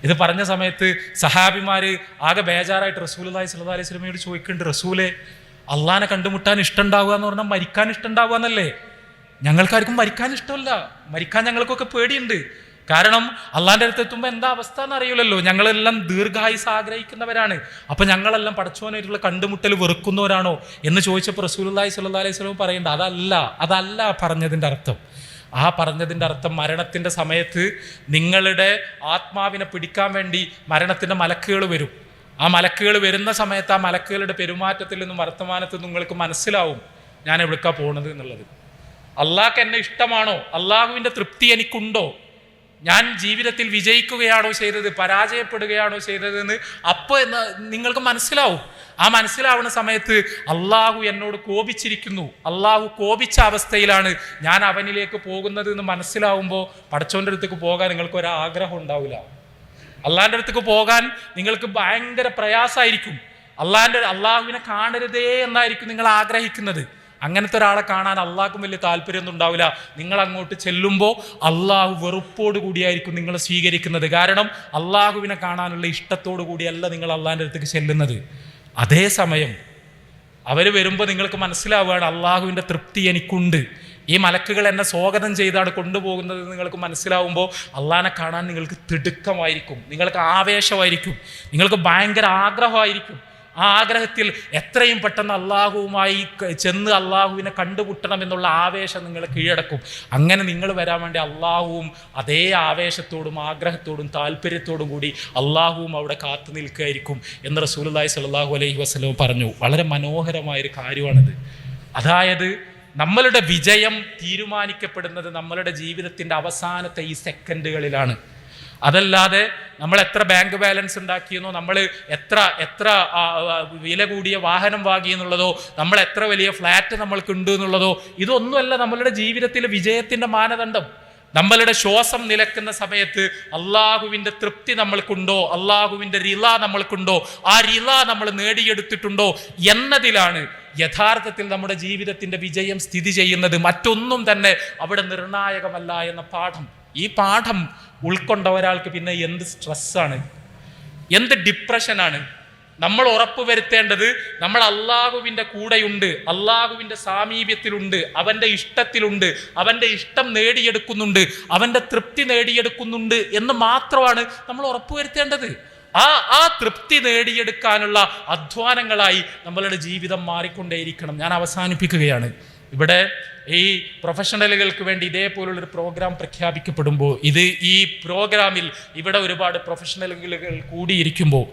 ഇത് പറഞ്ഞ സമയത്ത് സഹാബിമാര് ആകെ ബേജാറായിട്ട് റസൂലുള്ളാഹി സ്വല്ലല്ലാഹു അലൈഹി വസല്ലമയോട് ചോദിക്കുന്നുണ്ട്, റസൂലെ, അള്ളാഹിനെ കണ്ടുമുട്ടാൻ ഇഷ്ടമുണ്ടാവുക എന്ന് പറഞ്ഞാൽ മരിക്കാൻ ഇഷ്ടമുണ്ടാവുക എന്നല്ലേ? ഞങ്ങൾക്കാർക്കും മരിക്കാൻ ഇഷ്ടമല്ല, മരിക്കാൻ ഞങ്ങൾക്കൊക്കെ പേടിയുണ്ട്. കാരണം അള്ളാഹിൻ്റെ അടുത്ത് എത്തുമ്പോൾ എന്താ അവസ്ഥ എന്ന് അറിയില്ലല്ലോ. ഞങ്ങളെല്ലാം ദീർഘായുസ് ആഗ്രഹിക്കുന്നവരാണ്. അപ്പം ഞങ്ങളെല്ലാം പടച്ചോനായിട്ടുള്ള കണ്ടുമുട്ടൽ വെറുക്കുന്നവരാണോ എന്ന് ചോദിച്ചപ്പോൾ റസൂലുള്ളാഹി സ്വല്ലല്ലാഹു അലൈഹി വസല്ലം പറയുന്നുണ്ട്, അതല്ല പറഞ്ഞതിൻ്റെ അർത്ഥം. ആ പറഞ്ഞതിൻ്റെ അർത്ഥം, മരണത്തിൻ്റെ സമയത്ത് നിങ്ങളുടെ ആത്മാവിനെ പിടിക്കാൻ വേണ്ടി മരണത്തിൻ്റെ മലക്കുകൾ വരും. ആ മലക്കുകൾ വരുന്ന സമയത്ത് ആ മലക്കുകളുടെ പെരുമാറ്റത്തിൽ നിന്നും വർത്തമാനത്തിൽ നിന്നും നിങ്ങൾക്ക് മനസ്സിലാവും ഞാൻ എവിടേക്കാ പോണത് എന്നുള്ളത്. അള്ളാഹ്ക്ക് എന്നെ ഇഷ്ടമാണോ, അള്ളാഹുവിൻ്റെ തൃപ്തി എനിക്കുണ്ടോ, ഞാൻ ജീവിതത്തിൽ വിജയിക്കുകയാണോ ചെയ്തത്, പരാജയപ്പെടുകയാണോ ചെയ്തതെന്ന് അപ്പോൾ നിങ്ങൾക്ക് മനസ്സിലാവും. ആ മനസ്സിലാവുന്ന സമയത്ത് അള്ളാഹു എന്നോട് കോപിച്ചിരിക്കുന്നു, അള്ളാഹു കോപിച്ച അവസ്ഥയിലാണ് ഞാൻ അവനിലേക്ക് പോകുന്നത് എന്ന് മനസ്സിലാവുമ്പോൾ പടച്ചോൻ്റെ അടുത്തേക്ക് പോകാൻ നിങ്ങൾക്ക് ഒരാഗ്രഹം ഉണ്ടാവില്ല. അള്ളാഹിൻ്റെ അടുത്തേക്ക് പോകാൻ നിങ്ങൾക്ക് ഭയങ്കര പ്രയാസമായിരിക്കും. അള്ളാഹുവിനെ കാണരുതേ എന്നായിരിക്കും നിങ്ങൾ ആഗ്രഹിക്കുന്നത്. അങ്ങനത്തെ ഒരാളെ കാണാൻ അള്ളാഹ്ക്കും വലിയ താല്പര്യമൊന്നും ഉണ്ടാവില്ല. നിങ്ങൾ അങ്ങോട്ട് ചെല്ലുമ്പോൾ അള്ളാഹു വെറുപ്പോട് കൂടിയായിരിക്കും നിങ്ങൾ സ്വീകരിക്കുന്നത്. കാരണം അള്ളാഹുവിനെ കാണാനുള്ള ഇഷ്ടത്തോടു കൂടിയല്ല നിങ്ങൾ അള്ളാഹിൻ്റെ അടുത്തേക്ക് ചെല്ലുന്നത്. അതേസമയം അവർ വരുമ്പോൾ നിങ്ങൾക്ക് മനസ്സിലാവുകയാണ് അള്ളാഹുവിൻ്റെ തൃപ്തി എനിക്കുണ്ട്, ഈ മലക്കുകൾ എന്നെ സ്വാഗതം ചെയ്താണ് കൊണ്ടുപോകുന്നത് നിങ്ങൾക്ക് മനസ്സിലാവുമ്പോൾ അള്ളാഹിനെ കാണാൻ നിങ്ങൾക്ക് തിടുക്കമായിരിക്കും, നിങ്ങൾക്ക് ആവേശമായിരിക്കും, നിങ്ങൾക്ക് ഭയങ്കര ആഗ്രഹമായിരിക്കും. ആ ആഗ്രഹത്തിൽ എത്രയും പെട്ടെന്ന് അള്ളാഹുവുമായി ചെന്ന് അള്ളാഹുവിനെ കണ്ടുമുട്ടണം എന്നുള്ള ആവേശം നിങ്ങൾ കീഴടക്കും. അങ്ങനെ നിങ്ങൾ വരാൻ വേണ്ടി അള്ളാഹുവും അതേ ആവേശത്തോടും ആഗ്രഹത്തോടും താല്പര്യത്തോടും കൂടി അള്ളാഹുവും അവിടെ കാത്തു നിൽക്കുകയായിരിക്കും എന്ന് റസൂലുള്ളാഹി സ്വല്ലല്ലാഹു അലൈഹി വസല്ലം പറഞ്ഞു. വളരെ മനോഹരമായൊരു കാര്യമാണിത്. അതായത് നമ്മളുടെ വിജയം തീരുമാനിക്കപ്പെടുന്നത് നമ്മളുടെ ജീവിതത്തിൻ്റെ അവസാനത്തെ ഈ സെക്കൻഡുകളിലാണ്. അതല്ലാതെ നമ്മൾ എത്ര ബാങ്ക് ബാലൻസ് ഉണ്ടാക്കിയെന്നോ, നമ്മൾ എത്ര വില കൂടിയ വാഹനം വാങ്ങി എന്നുള്ളതോ, നമ്മൾ എത്ര വലിയ ഫ്ലാറ്റ് നമ്മൾക്കുണ്ട് എന്നുള്ളതോ, ഇതൊന്നുമല്ല നമ്മളുടെ ജീവിതത്തിലെ വിജയത്തിൻ്റെ മാനദണ്ഡം. നമ്മളുടെ ശ്വാസം നിലക്കുന്ന സമയത്ത് അള്ളാഹുവിൻ്റെ തൃപ്തി നമ്മൾക്കുണ്ടോ, അള്ളാഹുവിൻ്റെ റിള നമ്മൾക്കുണ്ടോ, ആ റിള നമ്മൾ നേടിയെടുത്തിട്ടുണ്ടോ എന്നതിലാണ് യഥാർത്ഥത്തിൽ നമ്മുടെ ജീവിതത്തിൻ്റെ വിജയം സ്ഥിതി ചെയ്യുന്നത്. മറ്റൊന്നും തന്നെ അവിടെ നിർണായകമല്ല എന്ന പാഠം, ഈ പാഠം ഉൾക്കൊണ്ട ഒരാൾക്ക് പിന്നെ എന്ത് സ്ട്രെസ്സാണ്, എന്ത് ഡിപ്രഷനാണ്. നമ്മൾ ഉറപ്പുവരുത്തേണ്ടത് നമ്മൾ അള്ളാഹുവിൻ്റെ കൂടെയുണ്ട്, അള്ളാഹുവിൻ്റെ സാമീപ്യത്തിലുണ്ട്, അവൻ്റെ ഇഷ്ടത്തിലുണ്ട്, അവൻ്റെ ഇഷ്ടം നേടിയെടുക്കുന്നുണ്ട്, അവൻ്റെ തൃപ്തി നേടിയെടുക്കുന്നുണ്ട് എന്ന് മാത്രമാണ് നമ്മൾ ഉറപ്പുവരുത്തേണ്ടത്. ആ തൃപ്തി നേടിയെടുക്കാനുള്ള അധ്വാനങ്ങളായി നമ്മളുടെ ജീവിതം മാറിക്കൊണ്ടേയിരിക്കണം. ഞാൻ അവസാനിപ്പിക്കുകയാണ്. ഇവിടെ ഈ പ്രൊഫഷണലുകൾക്ക് വേണ്ടി ഇതേപോലുള്ളൊരു പ്രോഗ്രാം പ്രഖ്യാപിക്കപ്പെടുമ്പോൾ, ഈ പ്രോഗ്രാമിൽ ഇവിടെ ഒരുപാട് പ്രൊഫഷണലുകൾ കൂടിയിരിക്കുമ്പോൾ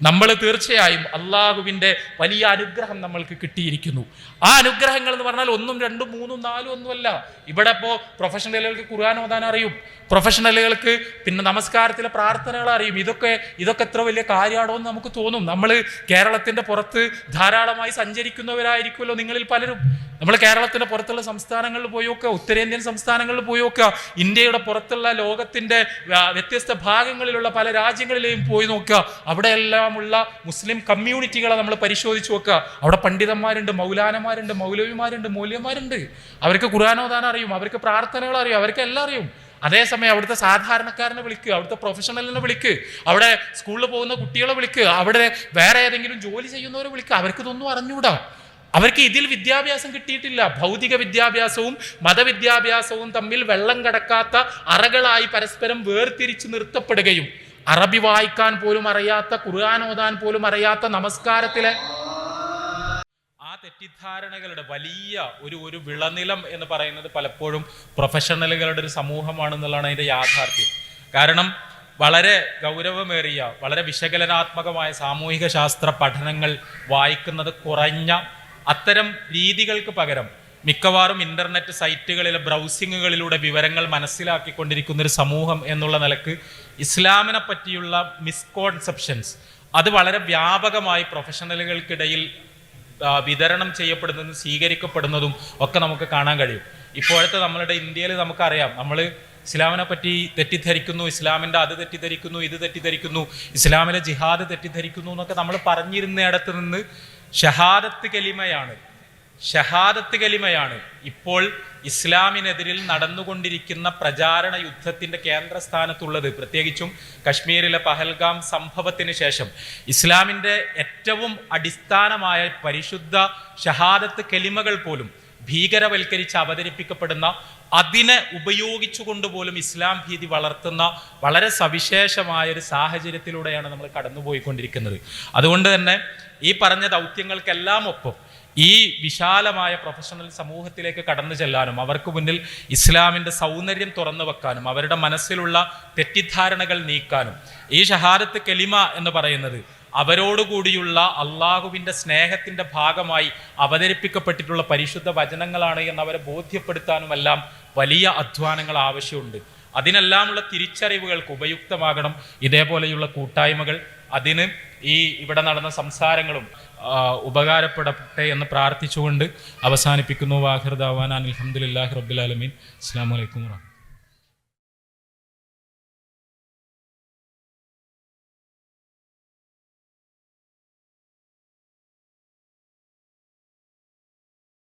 നമ്മൾ തീർച്ചയായും അള്ളാഹുവിൻ്റെ വലിയ അനുഗ്രഹം നമ്മൾക്ക് കിട്ടിയിരിക്കുന്നു. ആ അനുഗ്രഹങ്ങൾ എന്ന് പറഞ്ഞാൽ 1, 2, 3, 4 ഒന്നുമല്ല. ഇവിടെ ഇപ്പോൾ പ്രൊഫഷണലുകൾക്ക് ഖുർആൻ ഓതാൻ അറിയും, പ്രൊഫഷണലുകൾക്ക് പിന്നെ നമസ്കാരത്തിലെ പ്രാർത്ഥനകൾ അറിയും. ഇതൊക്കെ എത്ര വലിയ കാര്യമാണോ എന്ന് നമുക്ക് തോന്നും. നമ്മൾ കേരളത്തിൻ്റെ പുറത്ത് ധാരാളമായി സഞ്ചരിക്കുന്നവരായിരിക്കുമല്ലോ നിങ്ങളിൽ പലരും. നമ്മൾ കേരളത്തിൻ്റെ പുറത്തുള്ള സംസ്ഥാനങ്ങളിൽ പോയി നോക്കുക, ഉത്തരേന്ത്യൻ സംസ്ഥാനങ്ങളിൽ പോയി നോക്കുക, ഇന്ത്യയുടെ പുറത്തുള്ള ലോകത്തിൻ്റെ വ്യത്യസ്ത ഭാഗങ്ങളിലുള്ള പല രാജ്യങ്ങളിലെയും പോയി നോക്കുക. അവിടെയെല്ലാമുള്ള മുസ്ലിം കമ്മ്യൂണിറ്റികളെ നമ്മൾ പരിശോധിച്ച് നോക്കുക. അവിടെ പണ്ഡിതന്മാരുണ്ട്, മൗലാനമാരുണ്ട്, മൗലവിമാരുണ്ട്, മൂല്യന്മാരുണ്ട്. അവർക്ക് ഖുർആൻ ഓതാൻ അറിയും, അവർക്ക് പ്രാർത്ഥനകൾ അറിയും, അവർക്ക് എല്ലാം അറിയും. അതേസമയം അവിടുത്തെ സാധാരണക്കാരനെ വിളിക്കുക, അവിടുത്തെ പ്രൊഫഷണലിനെ വിളിക്കുക, അവിടെ സ്കൂളിൽ പോകുന്ന കുട്ടികളെ വിളിക്കുക, അവിടെ വേറെ ഏതെങ്കിലും ജോലി ചെയ്യുന്നവരെ വിളിക്കുക. അവർക്കിതൊന്നും അറിഞ്ഞൂടാ. അവർക്ക് ഇതിൽ വിദ്യാഭ്യാസം കിട്ടിയിട്ടില്ല. ഭൗതിക വിദ്യാഭ്യാസവും മതവിദ്യാഭ്യാസവും തമ്മിൽ വെള്ളം കടക്കാത്ത അറകളായി പരസ്പരം വേർതിരിച്ച് നിർത്തപ്പെടുകയും, അറബി വായിക്കാൻ പോലും അറിയാത്ത, ഖുർആൻ ഓതാൻ പോലും അറിയാത്ത നമസ്കാരത്തിലെ ആ തെറ്റിദ്ധാരണകളുടെ വലിയ ഒരു വിളനിലം എന്ന് പറയുന്നത് പലപ്പോഴും പ്രൊഫഷണലുകളുടെ ഒരു സമൂഹമാണെന്നുള്ളതാണ് അതിൻ്റെ യാഥാർത്ഥ്യം. കാരണം വളരെ ഗൗരവമേറിയ, വളരെ വിശകലനാത്മകമായ സാമൂഹിക ശാസ്ത്ര പഠനങ്ങൾ വായിക്കുന്നത് കുറഞ്ഞ അത്തരം രീതികൾക്ക് പകരം മിക്കവാറും ഇൻ്റർനെറ്റ് സൈറ്റുകളിലെ ബ്രൗസിങ്ങുകളിലൂടെ വിവരങ്ങൾ മനസ്സിലാക്കിക്കൊണ്ടിരിക്കുന്ന ഒരു സമൂഹം എന്നുള്ള നിലക്ക് ഇസ്ലാമിനെ പറ്റിയുള്ള മിസ്കോൺസെപ്ഷൻസ് അത് വളരെ വ്യാപകമായി പ്രൊഫഷണലുകൾക്കിടയിൽ വിതരണം ചെയ്യപ്പെടുന്നതും സ്വീകരിക്കപ്പെടുന്നതും ഒക്കെ നമുക്ക് കാണാൻ കഴിയും. ഇപ്പോഴത്തെ നമ്മളുടെ ഇന്ത്യയിൽ നമുക്കറിയാം, നമ്മൾ ഇസ്ലാമിനെ പറ്റി തെറ്റിദ്ധരിക്കുന്നു, ഇസ്ലാമിൻ്റെ അത് തെറ്റിദ്ധരിക്കുന്നു, ഇത് തെറ്റിദ്ധരിക്കുന്നു, ഇസ്ലാമിലെ ജിഹാദ് തെറ്റിദ്ധരിക്കുന്നു എന്നൊക്കെ നമ്മൾ പറഞ്ഞിരുന്നിടത്ത് നിന്ന് ഷഹാദത്ത് കലിമയാണ് ഇപ്പോൾ ഇസ്ലാമിനെതിരിൽ നടന്നുകൊണ്ടിരിക്കുന്ന പ്രചാരണ യുദ്ധത്തിൻ്റെ കേന്ദ്രസ്ഥാനത്തുള്ളത്. പ്രത്യേകിച്ചും കശ്മീരിലെ പഹൽഗാം സംഭവത്തിന് ശേഷം ഇസ്ലാമിൻ്റെ ഏറ്റവും അടിസ്ഥാനമായ പരിശുദ്ധ ഷഹാദത്ത് കലിമകൾ പോലും ഭീകരവൽക്കരിച്ച് അവതരിപ്പിക്കപ്പെടുന്ന, അതിനെ ഉപയോഗിച്ചുകൊണ്ട് പോലും ഇസ്ലാം ഭീതി വളർത്തുന്ന വളരെ സവിശേഷമായൊരു സാഹചര്യത്തിലൂടെയാണ് നമ്മൾ കടന്നുപോയിക്കൊണ്ടിരിക്കുന്നത്. അതുകൊണ്ട് തന്നെ ഈ പറഞ്ഞ ദൗത്യങ്ങൾക്കെല്ലാം ഒപ്പം ഈ വിശാലമായ പ്രൊഫഷണൽ സമൂഹത്തിലേക്ക് കടന്നു ചെല്ലാനും, അവർക്ക് മുന്നിൽ ഇസ്ലാമിൻ്റെ സൗന്ദര്യം തുറന്നു വെക്കാനും, അവരുടെ മനസ്സിലുള്ള തെറ്റിദ്ധാരണകൾ നീക്കാനും ഈ ഷഹാദത്ത് കലിമ എന്ന് പറയുന്നത് അവരോടുകൂടിയുള്ള അള്ളാഹുവിൻ്റെ സ്നേഹത്തിൻ്റെ ഭാഗമായി അവതരിപ്പിക്കപ്പെട്ടിട്ടുള്ള പരിശുദ്ധ വചനങ്ങളാണ് എന്നവരെ ബോധ്യപ്പെടുത്താനുമെല്ലാം വലിയ അധ്വാനങ്ങൾ ആവശ്യമുണ്ട്. അതിനെല്ലാമുള്ള തിരിച്ചറിവുകൾക്ക് ഉപയുക്തമാകണം ഇതേപോലെയുള്ള കൂട്ടായ്മകൾ. അതിന് ഇവിടെ നടന്ന സംസാരങ്ങളും ഉപകാരപ്പെടട്ടെ എന്ന് പ്രാർത്ഥിച്ചുകൊണ്ട് അവസാനിപ്പിക്കുന്നു. വാഹിർ ദഅ്വാനാ അൽഹംദുലില്ലാഹി റബ്ബിൽ ആലമീൻ. അസ്സലാമു അലൈക്കും.